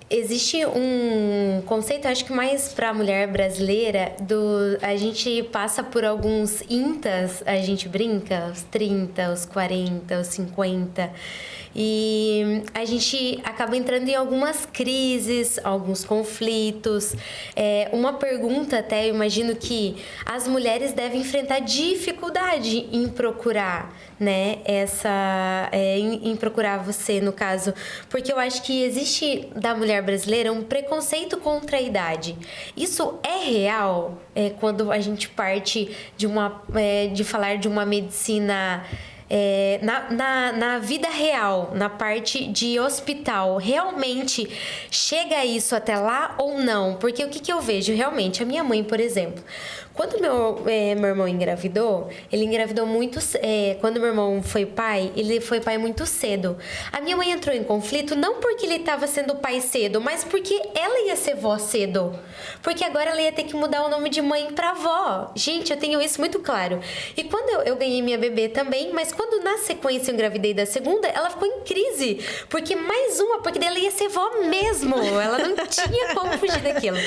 Existe um conceito, acho que mais para a mulher brasileira, a gente passa por alguns intas, a gente brinca, os 30, os 40, os 50, e a gente acaba entrando em algumas crises, alguns conflitos. Uma pergunta até, eu imagino que as mulheres devem enfrentar dificuldade em procurar, né, em procurar você, no caso, porque eu acho que existe da mulher brasileira um preconceito contra a idade. Isso é real quando a gente parte de falar de uma medicina na vida real, na parte de hospital, realmente chega isso até lá ou não? Porque o que eu vejo realmente, a minha mãe, por exemplo, quando meu irmão engravidou, ele engravidou muito... quando meu irmão foi pai, ele foi pai muito cedo. A minha mãe entrou em conflito não porque ele estava sendo pai cedo, mas porque ela ia ser vó cedo. Porque agora ela ia ter que mudar o nome de mãe para vó. Gente, eu tenho isso muito claro. E quando eu ganhei minha bebê também, mas quando na sequência eu engravidei da segunda, ela ficou em crise. Porque porque dela ia ser vó mesmo. Ela não tinha como fugir daquilo.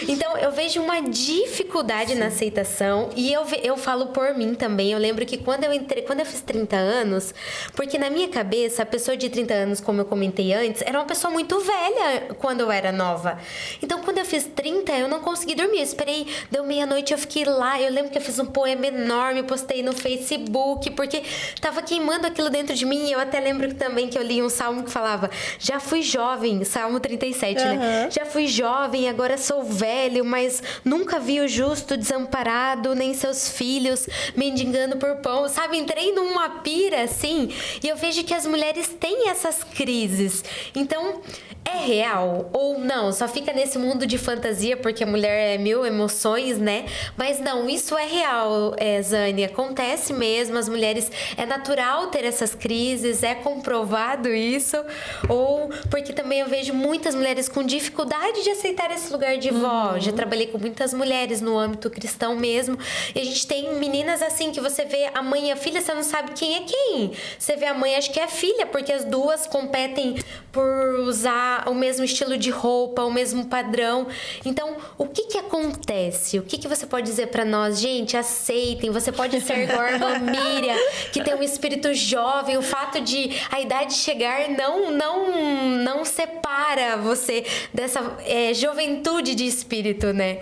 Então, eu vejo uma dificuldade na aceitação, e eu falo por mim também. Eu lembro que quando eu fiz 30 anos, porque na minha cabeça, a pessoa de 30 anos, como eu comentei antes, era uma pessoa muito velha quando eu era nova. Então, quando eu fiz 30, eu não consegui dormir. Eu esperei, deu meia-noite, eu fiquei lá. Eu lembro que eu fiz um poema enorme, postei no Facebook, porque tava queimando aquilo dentro de mim. E eu até lembro também que eu li um salmo que falava, já fui jovem, Salmo 37, né? Já fui jovem, agora sou velho, mas nunca vi o justo desamparado, nem seus filhos mendigando por pão, sabe? Entrei numa pira, assim, e eu vejo que as mulheres têm essas crises. Então, é real ou não? Só fica nesse mundo de fantasia porque a mulher é mil emoções, né? Mas não, isso é real, Zane. Acontece mesmo, as mulheres... É natural ter essas crises, é comprovado isso. Ou porque também eu vejo muitas mulheres com dificuldade de aceitar esse lugar de vó. Já trabalhei com muitas mulheres no âmbito cristão mesmo. E a gente tem meninas assim que você vê a mãe e a filha, você não sabe quem é quem. Você vê a mãe, acho que é a filha, porque as duas competem por usar o mesmo estilo de roupa, o mesmo padrão. Então, o que acontece? O que você pode dizer pra nós? Gente, aceitem. Você pode ser igual a irmã Miriam, que tem um espírito jovem. O fato de a idade chegar não separa você dessa juventude de espírito, né?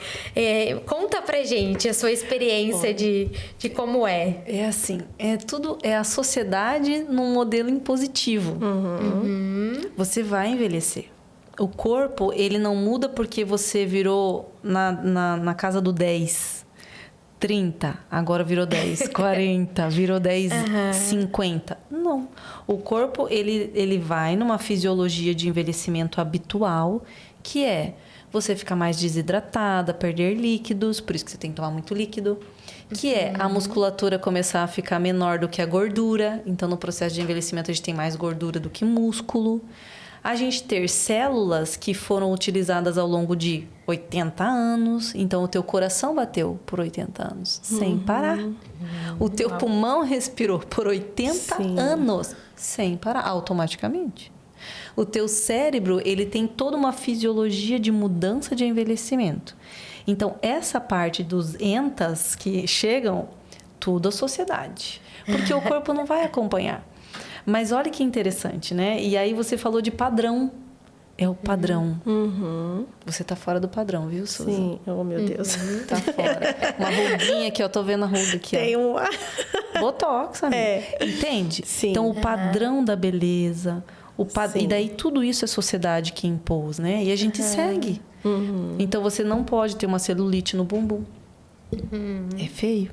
Conta pra gente a sua experiência de como é. É assim, é a sociedade num modelo impositivo. Você vai envelhecer. O corpo, ele não muda porque você virou na casa do 10, 30, agora virou 10, 40, virou 10, 50. Não. O corpo, ele vai numa fisiologia de envelhecimento habitual, que é você ficar mais desidratada, perder líquidos, por isso que você tem que tomar muito líquido, que é a musculatura começar a ficar menor do que a gordura. Então, no processo de envelhecimento, a gente tem mais gordura do que músculo. A gente ter células que foram utilizadas ao longo de 80 anos. Então, o teu coração bateu por 80 anos, sem parar. O teu pulmão respirou por 80 anos, sem parar, automaticamente. O teu cérebro, ele tem toda uma fisiologia de mudança de envelhecimento. Então, essa parte dos entas que chegam, tudo a sociedade. Porque o corpo não vai acompanhar. Mas olha que interessante, né? E aí você falou de padrão. É o padrão. Você tá fora do padrão, viu, Suzy? Sim. Oh, meu Deus. Tá fora. Uma ruguinha aqui, ó. Tô vendo a ruga aqui, Tem ó. uma... Botox, amiga. Entende? Sim. Então, o padrão da beleza... E daí tudo isso é sociedade que impôs, né? E a gente segue. Então você não pode ter uma celulite no bumbum. É feio.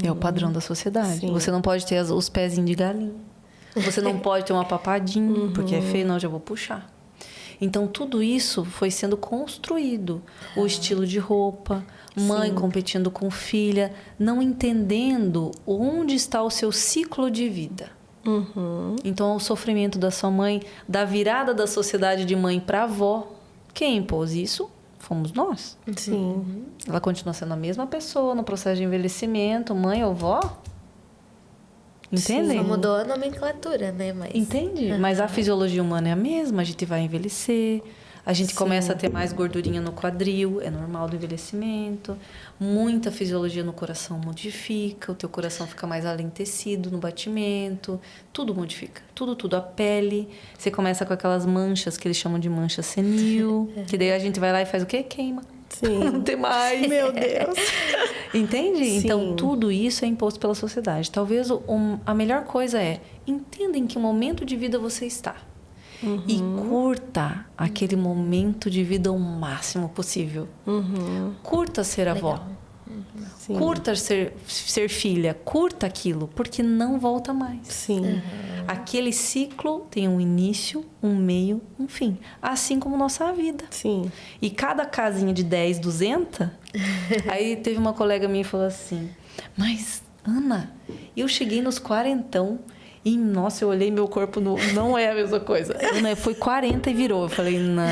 É o padrão da sociedade. Sim. Você não pode ter os pezinhos de galinha. Você não pode ter uma papadinha, porque é feio, não, já vou puxar. Então tudo isso foi sendo construído. O estilo de roupa, mãe competindo com filha, não entendendo onde está o seu ciclo de vida. Então, o sofrimento da sua mãe, da virada da sociedade de mãe para avó, quem impôs isso? Fomos nós. Sim. Ela continua sendo a mesma pessoa no processo de envelhecimento, mãe ou vó. Entendem? Só mudou a nomenclatura, né? Mas... Entende? Mas a fisiologia humana é a mesma, a gente vai envelhecer, a gente começa a ter mais gordurinha no quadril, é normal do envelhecimento. Muita fisiologia no coração modifica, o teu coração fica mais alentecido no batimento, tudo modifica, tudo. A pele, você começa com aquelas manchas que eles chamam de mancha senil, que daí a gente vai lá e faz o quê? Queima. Sim. Não tem mais. Meu Deus. Entende? Sim. Então, tudo isso é imposto pela sociedade. Talvez a melhor coisa é, entenda em que momento de vida você está. E curta aquele momento de vida o máximo possível. Curta ser avó. Curta ser filha. Curta aquilo, porque não volta mais. Sim. Aquele ciclo tem um início, um meio, um fim. Assim como nossa vida. Sim. E cada casinha de 10, 200... Aí teve uma colega minha que falou assim... Mas, Ana, eu cheguei nos 40... E, nossa, eu olhei meu corpo, não é a mesma coisa. Foi 40 e virou. Eu falei, não.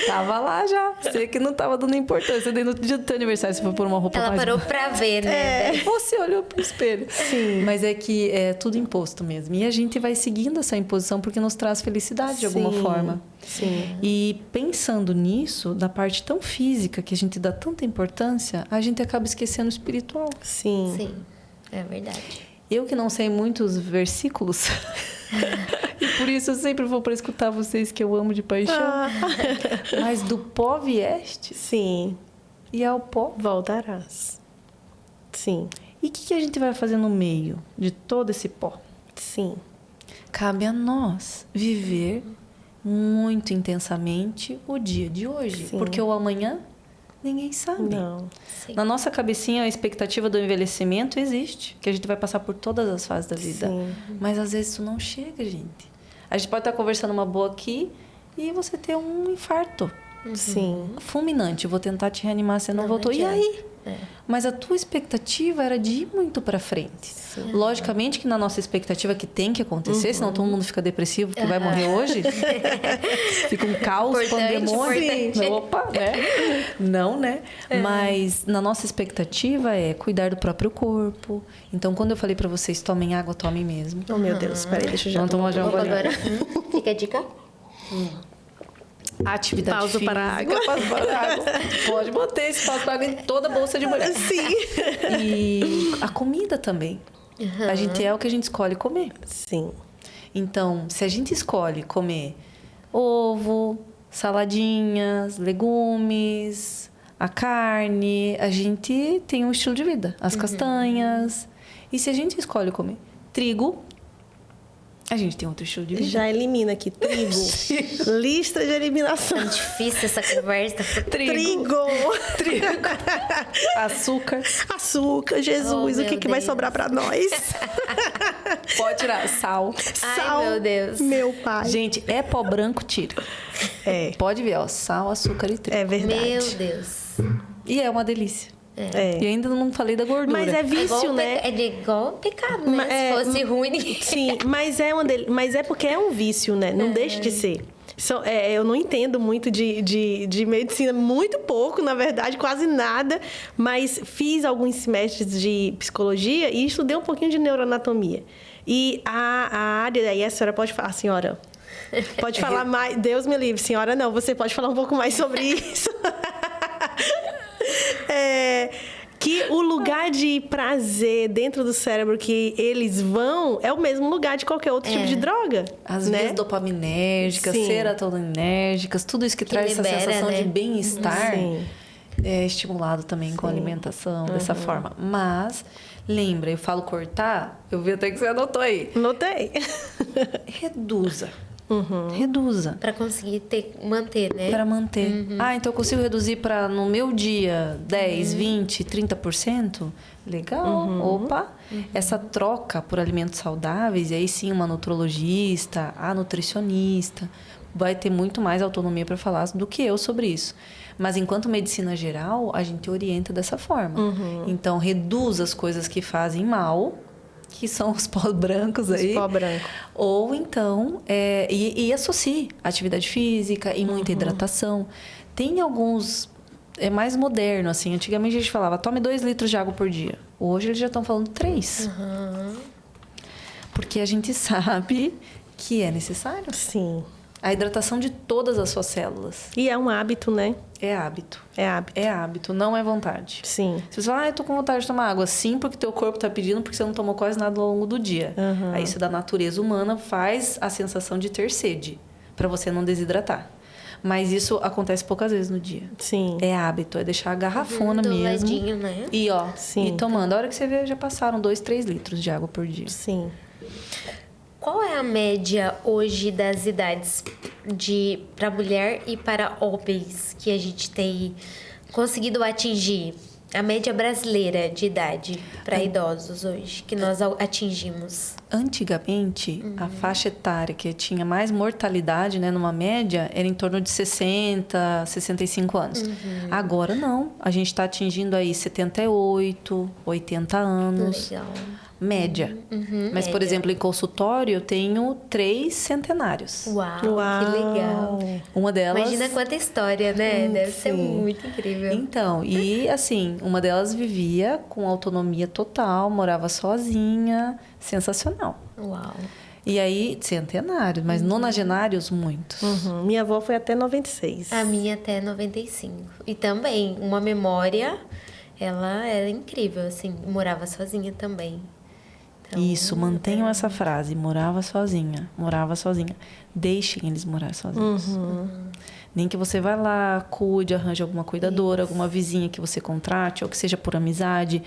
Tava lá já. Você que não tava dando importância. Daí no dia do teu aniversário, você foi por uma roupa Ela mais... parou pra ver, né? Você olhou pro espelho. Sim. Mas é que é tudo imposto mesmo. E a gente vai seguindo essa imposição porque nos traz felicidade de alguma forma. Sim. E pensando nisso, da parte tão física que a gente dá tanta importância, a gente acaba esquecendo o espiritual. Sim. Sim, é verdade. Eu que não sei muitos versículos, e por isso eu sempre vou para escutar vocês que eu amo de paixão. Mas do pó vieste, Sim. e ao pó Voltarás. Sim. E o que a gente vai fazer no meio de todo esse pó? Sim. Cabe a nós viver muito intensamente o dia de hoje. Sim. Porque o amanhã, ninguém sabe. Não. Sim. Na nossa cabecinha, a expectativa do envelhecimento existe. Que a gente vai passar por todas as fases da vida. Sim. Mas às vezes isso não chega, gente. A gente pode estar conversando uma boa aqui e você ter um infarto. Sim. Fulminante. Eu vou tentar te reanimar, você não voltou. E adianta. aí? Mas a tua expectativa era de ir muito pra frente. Logicamente que na nossa expectativa que tem que acontecer, senão todo mundo fica depressivo porque vai morrer hoje. Fica um caos, pandemônio. Opa, né? Não, né? Mas na nossa expectativa é cuidar do próprio corpo. Então, quando eu falei pra vocês, tomem água, tomem mesmo. Oh, meu Deus. Peraí, deixa eu já Vamos tomar já um Opa, golinho. agora. Fica a dica. Atividade Pausa física. para a água. Pausa para a água. Pode botar esse pausa para a água em toda a bolsa de mulher. Sim. E a comida também. A gente é o que a gente escolhe comer. Sim. Então, se a gente escolhe comer ovo, saladinhas, legumes, a carne, a gente tem um estilo de vida. As castanhas. E se a gente escolhe comer trigo, a gente tem outro estilo de vida. Já elimina aqui. Trigo. Lista de eliminação. Tá difícil essa conversa. Trigo. Açúcar. Açúcar, Jesus, Oh, o que, meu que vai Deus. sobrar pra nós? Pode tirar. Sal. Sal. Ai, meu Deus. Meu pai. Gente, é pó branco, tira. É. Pode ver, ó. Sal, açúcar e trigo. É verdade. Meu Deus. E é uma delícia. É. E ainda não falei da gordura. Mas é vício, né? É igual pecado, né? É, Se fosse ruim, ninguém... Sim, mas é porque é um vício, né? Não deixa de ser. Eu não entendo muito de medicina, muito pouco, na verdade, quase nada. Mas fiz alguns semestres de psicologia e estudei um pouquinho de neuroanatomia. E a área, aí a senhora pode falar, senhora, pode falar mais, Deus me livre, senhora não, você pode falar um pouco mais sobre isso. Que o lugar de prazer dentro do cérebro que eles vão é o mesmo lugar de qualquer outro tipo de droga. As né? vias dopaminérgicas, Sim. serotoninérgicas, tudo isso que traz essa libera, sensação né? de bem-estar Sim. é estimulado também com a alimentação, dessa forma. Mas, lembra, eu falo cortar, eu vi até que você anotou aí. Notei. Reduza. Reduza. Pra conseguir manter, né? Para manter. Ah, então eu consigo reduzir para no meu dia 10, 20, 30%? Legal. Opa. Essa troca por alimentos saudáveis, e aí sim uma nutrologista, a nutricionista, vai ter muito mais autonomia para falar do que eu sobre isso. Mas enquanto medicina geral, a gente orienta dessa forma. Então, reduz as coisas que fazem mal, que são os pó brancos aí. Os pó branco. Ou então, e associe atividade física e muita hidratação. Tem alguns, é mais moderno, assim. Antigamente a gente falava, tome 2 litros de água por dia. Hoje eles já estão falando 3. Porque a gente sabe que é necessário. Sim. A hidratação de todas as suas células. E é um hábito, né? É hábito. É hábito. É hábito, não é vontade. Sim. Se você fala, eu tô com vontade de tomar água, sim, porque teu corpo tá pedindo, porque você não tomou quase nada ao longo do dia. Aí isso da natureza humana faz a sensação de ter sede, para você não desidratar. Mas isso acontece poucas vezes no dia. Sim. É hábito, é deixar a garrafona Do mesmo. ladinho, né? E ó, Sim. e tomando. A hora que você vê, já passaram 2, 3 litros de água por dia. Sim. Qual é a média hoje das idades para mulher e para homens que a gente tem conseguido atingir? A média brasileira de idade para idosos hoje, que nós atingimos. Antigamente, a faixa etária que tinha mais mortalidade, né, numa média, era em torno de 60, 65 anos. Agora não. A gente está atingindo aí 78, 80 anos. Legal. Média. Mas, por média. exemplo, em consultório, eu tenho 3 centenários. Uau, Uau. que legal. Uma delas... Imagina quanta história, né? Deve ser sim. muito incrível. Então, e assim, uma delas vivia com autonomia total, morava sozinha, sensacional. Uau. E aí, centenários, mas nonagenários, muitos. Minha avó foi até 96. A minha até 95. E também, uma memória, ela era incrível, assim, morava sozinha também. Então, Isso, mantenham essa frase, morava sozinha. Deixem eles morar sozinhos. Nem que você vá lá, cuide, arranje alguma cuidadora, alguma vizinha que você contrate, ou que seja por amizade.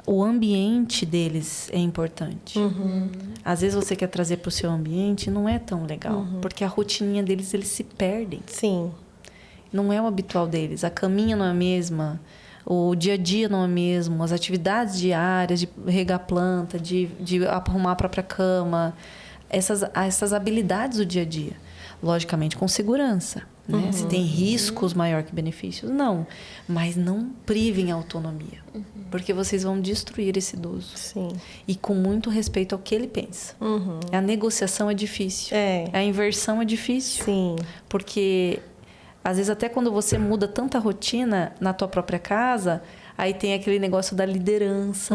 O ambiente deles é importante. Às vezes você quer trazer para o seu ambiente, não é tão legal. Porque a rotininha deles, eles se perdem. Sim. Não é o habitual deles. A caminha não é a mesma. O dia a dia não é mesmo, as atividades diárias de regar planta, de arrumar a própria cama, essas habilidades do dia a dia. Logicamente, com segurança. Né? Se tem riscos maior que benefícios, não. Mas não privem a autonomia, porque vocês vão destruir esse idoso. Sim. E com muito respeito ao que ele pensa. A negociação é difícil. A inversão é difícil. Sim. Porque... Às vezes, até quando você muda tanta rotina na tua própria casa, Aí tem aquele negócio da liderança.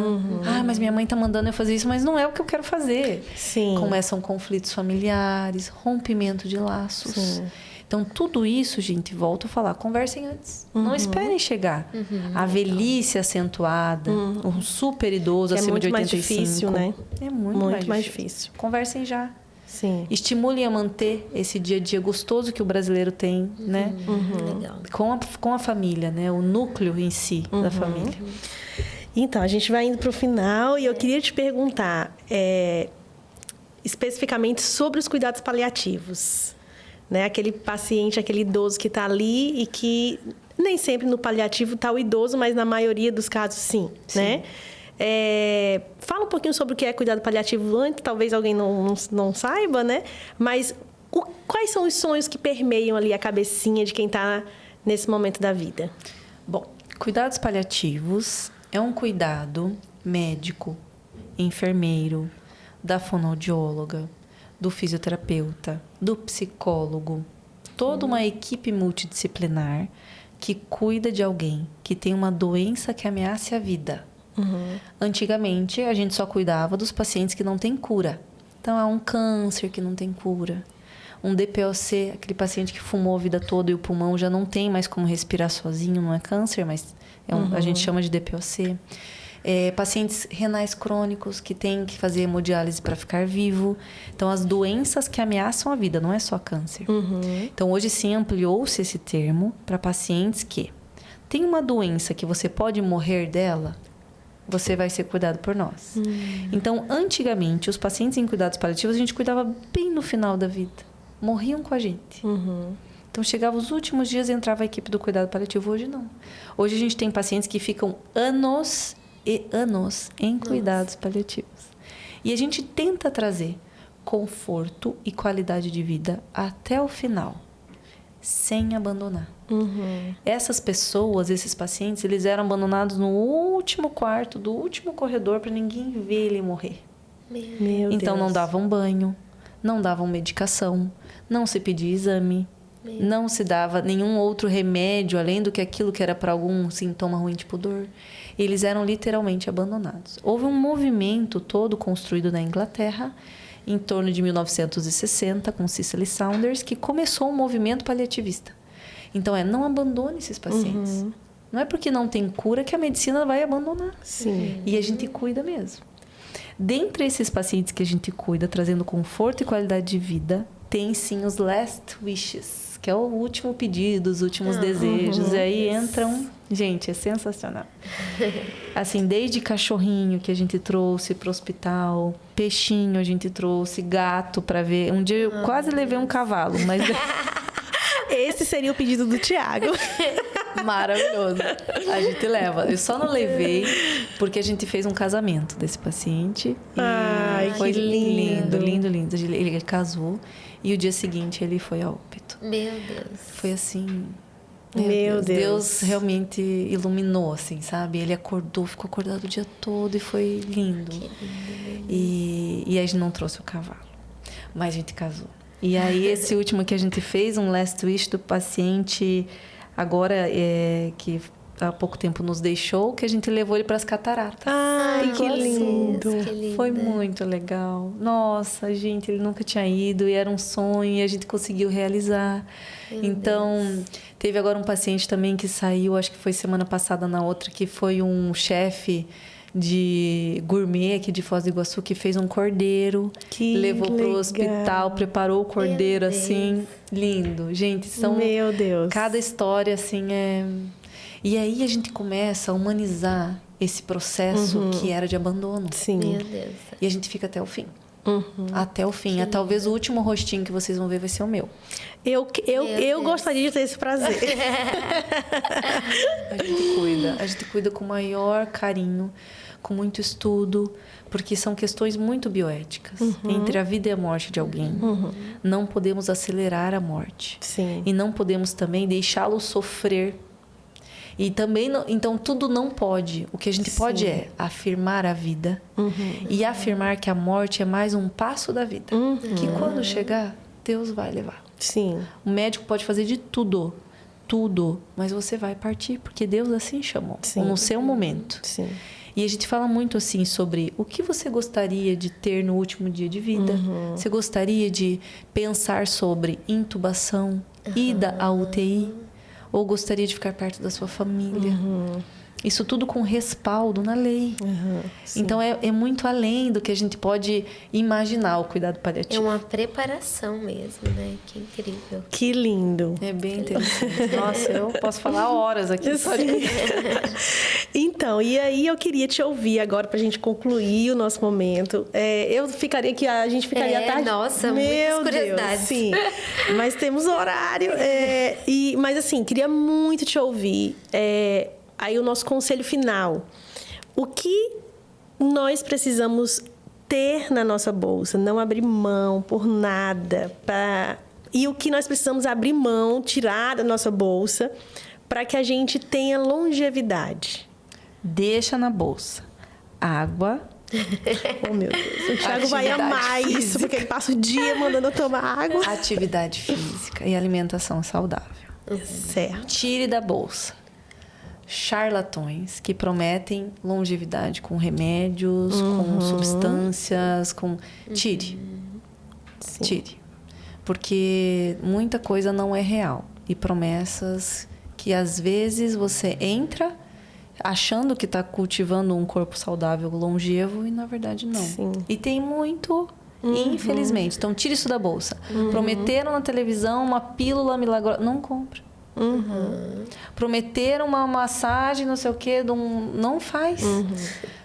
Mas minha mãe tá mandando eu fazer isso, mas não é o que eu quero fazer. Sim. Começam conflitos familiares, rompimento de laços. Sim. Então, tudo isso, gente, volto a falar, conversem antes. Não esperem chegar. A velhice acentuada, um super idoso acima de 85. É muito mais difícil, né? É muito mais difícil. Conversem já. Sim. Estimulem a manter esse dia a dia gostoso que o brasileiro tem, né? Legal. Com a família, né? O núcleo em si da família. Então, a gente vai indo para o final e eu queria te perguntar especificamente sobre os cuidados paliativos. Né? Aquele paciente, aquele idoso que está ali e que nem sempre no paliativo está o idoso, mas na maioria dos casos sim. Né? Fala um pouquinho sobre o que é cuidado paliativo antes, talvez alguém não saiba, né? Mas quais são os sonhos que permeiam ali a cabecinha de quem está nesse momento da vida? Bom, cuidados paliativos é um cuidado médico, enfermeiro, da fonoaudióloga, do fisioterapeuta, do psicólogo, toda uma equipe multidisciplinar que cuida de alguém que tem uma doença que ameace a vida. Antigamente, a gente só cuidava dos pacientes que não têm cura. Então, há um câncer que não tem cura. Um DPOC, aquele paciente que fumou a vida toda e o pulmão já não tem mais como respirar sozinho, não é câncer, mas a gente chama de DPOC. Pacientes renais crônicos que têm que fazer hemodiálise para ficar vivo. Então, as doenças que ameaçam a vida, não é só câncer. Então, hoje sim ampliou-se esse termo para pacientes que têm uma doença que você pode morrer dela, você vai ser cuidado por nós. Então, antigamente, os pacientes em cuidados paliativos, a gente cuidava bem no final da vida. Morriam com a gente. Então, chegava os últimos dias e entrava a equipe do cuidado paliativo. Hoje, não. Hoje, a gente tem pacientes que ficam anos e anos em cuidados paliativos. E a gente tenta trazer conforto e qualidade de vida até o final, sem abandonar. Essas pessoas, esses pacientes, eles eram abandonados no último quarto, do último corredor, para ninguém ver ele morrer. Então, não davam banho, não davam medicação, não se pedia exame, não se dava nenhum outro remédio, além do que aquilo que era para algum sintoma ruim, tipo dor. Eles eram literalmente abandonados. Houve um movimento todo construído na Inglaterra, em torno de 1960, com Cicely Saunders, que começou um movimento paliativista. Então, não abandone esses pacientes. Não é porque não tem cura que a medicina vai abandonar. Sim. E a gente cuida mesmo. Dentre esses pacientes que a gente cuida, trazendo conforto e qualidade de vida, tem sim os last wishes, que é o último pedido, os últimos desejos. E aí entram... Gente, é sensacional. Assim, desde cachorrinho que a gente trouxe para o hospital, peixinho a gente trouxe, gato para ver. Um dia eu quase levei um cavalo, mas... Esse seria o pedido do Tiago. Maravilhoso. A gente leva. Eu só não levei porque a gente fez um casamento desse paciente. Ai, foi que lindo. lindo. Ele casou e o dia seguinte ele foi a óbito. Meu Deus. Foi assim... Meu Deus. Deus realmente iluminou, assim, sabe? Ele acordou, ficou acordado o dia todo e foi lindo. Que lindo. E a gente não trouxe o cavalo, mas a gente casou. E aí, esse último que a gente fez, um last wish do paciente, agora que há pouco tempo nos deixou, que a gente levou ele para as cataratas. Ai, que lindo. Que lindo. Foi muito legal. Nossa, gente, ele nunca tinha ido e era um sonho e a gente conseguiu realizar. Então, teve agora um paciente também que saiu, acho que foi semana passada na outra, que foi um chefe de gourmet aqui de Foz do Iguaçu que fez um cordeiro, Que levou legal. pro hospital, preparou o cordeiro Meu Deus. assim, lindo. Gente, são Meu Deus. cada história assim é. E aí a gente começa a humanizar esse processo que era de abandono. Sim. Meu Deus. E a gente fica até o fim. Até o fim. Talvez o último rostinho que vocês vão ver vai ser o meu. Eu Deus. gostaria de ter esse prazer. A gente cuida com o maior carinho, com muito estudo, porque são questões muito bioéticas. Entre a vida e a morte de alguém. Não podemos acelerar a morte. Sim. E não podemos também deixá-lo sofrer. E também, então, tudo não pode. O que a gente pode é afirmar a vida e afirmar que a morte é mais um passo da vida. Que quando chegar, Deus vai levar. Sim. O médico pode fazer de tudo tudo, mas você vai partir, porque Deus assim chamou, no seu momento. Sim. E a gente fala muito assim sobre o que você gostaria de ter no último dia de vida. Você gostaria de pensar sobre intubação, ida à UTI? Ou gostaria de ficar perto da sua família? Isso tudo com respaldo na lei. Então, é muito além do que a gente pode imaginar o cuidado É paliativo. uma preparação mesmo, né? Que incrível. Que lindo. É bem interessante. Nossa, eu posso falar horas aqui. Só de... Então, e aí eu queria te ouvir agora pra gente concluir o nosso momento. Eu ficaria aqui, a gente ficaria à tarde. Nossa, Meu muitas curiosidades. Deus, sim. Mas temos horário. Mas assim, queria muito te ouvir. Aí o nosso conselho final. O que nós precisamos ter na nossa bolsa? Não abrir mão por nada. E o que nós precisamos abrir mão, tirar da nossa bolsa, para que a gente tenha longevidade? Deixa na bolsa água. Oh, meu Deus. O Thiago vai amar isso, porque ele passa o dia mandando eu tomar água. Atividade física e alimentação saudável. Certo. Tire da bolsa charlatões que prometem longevidade com remédios, com substâncias, com... Tire. Sim. Tire. Porque muita coisa não é real. E promessas que às vezes você entra achando que está cultivando um corpo saudável, longevo, e na verdade não. Sim. E tem muito, infelizmente. Então tire isso da bolsa. Prometeram na televisão uma pílula milagrosa. Não compra. Prometeram uma massagem, não sei o quê, não faz.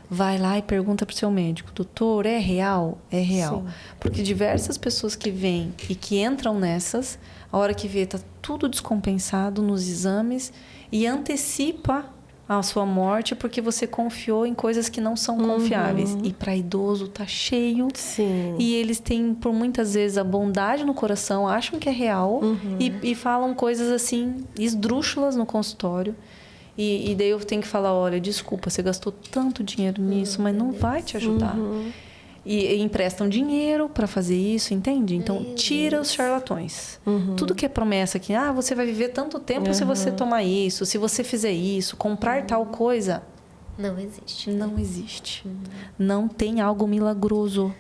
Vai lá e pergunta pro seu médico: doutor, é real? É real. Sim. Porque diversas pessoas que vêm e que entram nessas, a hora que vê, tá tudo descompensado nos exames e antecipa a sua morte porque você confiou em coisas que não são confiáveis. E para idoso tá cheio. Sim. E eles têm, por muitas vezes, a bondade no coração, acham que é real e falam coisas assim, esdrúxulas no consultório. E daí eu tenho que falar: olha, desculpa, você gastou tanto dinheiro nisso, mas não vai te ajudar. E emprestam dinheiro para fazer isso, entende? Então, tira os charlatões. Tudo que é promessa que você vai viver tanto tempo se você tomar isso, se você fizer isso, comprar tal coisa. Não existe. Não existe. Não tem algo milagroso.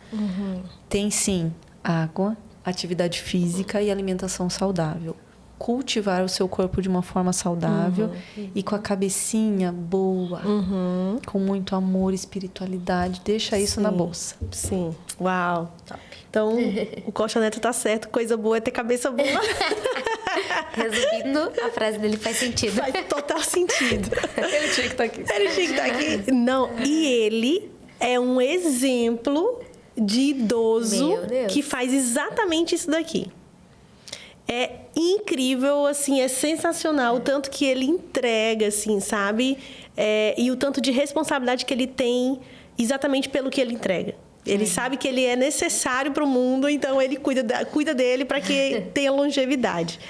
Tem sim água, atividade física e alimentação saudável. Cultivar o seu corpo de uma forma saudável e com a cabecinha boa, com muito amor e espiritualidade. Deixa isso na bolsa. Sim. Uau. Top. Então, o Costa Neto tá certo. Coisa boa é ter cabeça boa. Resumindo, a frase dele faz sentido. Faz total sentido. Ele tinha que estar aqui. Ele tinha que estar aqui. Não, e ele é um exemplo de idoso Meu Deus. que faz exatamente isso daqui. É incrível, assim, é sensacional o tanto que ele entrega, assim, sabe? E o tanto de responsabilidade que ele tem exatamente pelo que ele entrega. Ele sabe que ele é necessário para o mundo, então ele cuida dele para que tenha longevidade.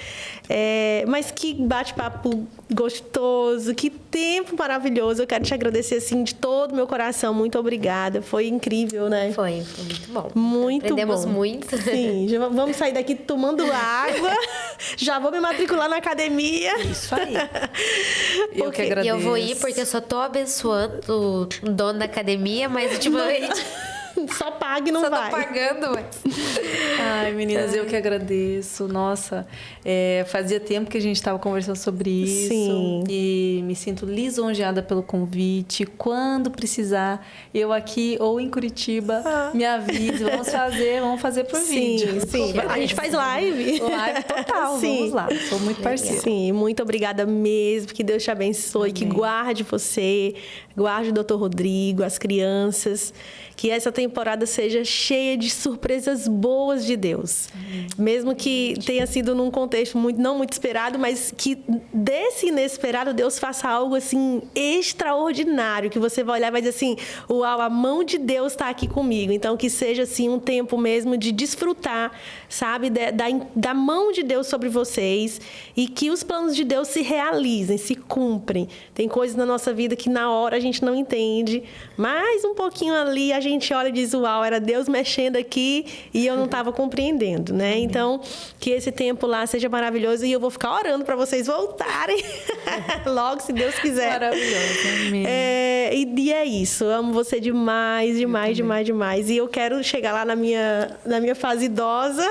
Mas que bate-papo gostoso, que tempo maravilhoso. Eu quero te agradecer, assim, de todo o meu coração. Muito obrigada. Foi incrível, né? Foi muito bom. Muito Aprendemos bom. muito. Sim, já vamos sair daqui tomando água. Já vou me matricular na academia. Isso aí. Eu que agradeço. E eu vou ir porque eu só tô abençoando o dono da academia, mas ultimamente Só pague e não só vai. tô pagando, mas... Ai, meninas, eu que agradeço. Nossa, fazia tempo que a gente estava conversando sobre isso. Sim. E me sinto lisonjeada pelo convite. Quando precisar, eu aqui ou em Curitiba, me avise. Vamos fazer por vídeo. Sim. A gente faz live. Live total, Sim. vamos lá. Sou muito parceira. Sim, muito obrigada mesmo. Que Deus te abençoe, que guarde você, guarde o Dr. Rodrigo, as crianças. Que essa temporada seja cheia de surpresas boas de Deus. Mesmo que tenha sido num contexto não muito esperado, mas que desse inesperado Deus faça algo assim extraordinário, que você vai olhar e vai dizer assim: uau, a mão de Deus está aqui comigo. Então que seja assim um tempo mesmo de desfrutar, sabe, da mão de Deus sobre vocês, e que os planos de Deus se realizem, se cumprem. Tem coisas na nossa vida que na hora a gente não entende, mas um pouquinho ali a gente olha olho e diz, uau, era Deus mexendo aqui e eu não estava compreendendo, né? Então, que esse tempo lá seja maravilhoso e eu vou ficar orando para vocês voltarem logo, se Deus quiser. Maravilhoso, amém. E é isso, eu amo você demais, demais, demais, demais. E eu quero chegar lá na minha fase idosa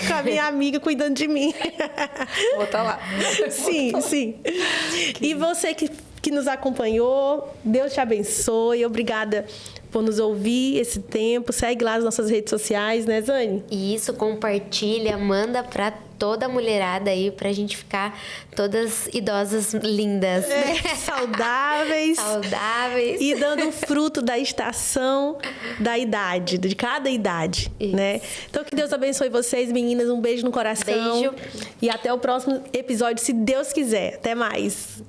com a minha amiga cuidando de mim. Vou estar lá. Sim, sim. E você que nos acompanhou, Deus te abençoe. Obrigada por nos ouvir esse tempo. Segue lá as nossas redes sociais, né, Zane? Isso, compartilha, manda pra toda a mulherada aí, pra gente ficar todas idosas lindas. Saudáveis. Saudáveis. E dando fruto da estação, da idade, de cada idade, né? Então, que Deus abençoe vocês, meninas. Um beijo no coração. Beijo. E até o próximo episódio, se Deus quiser. Até mais.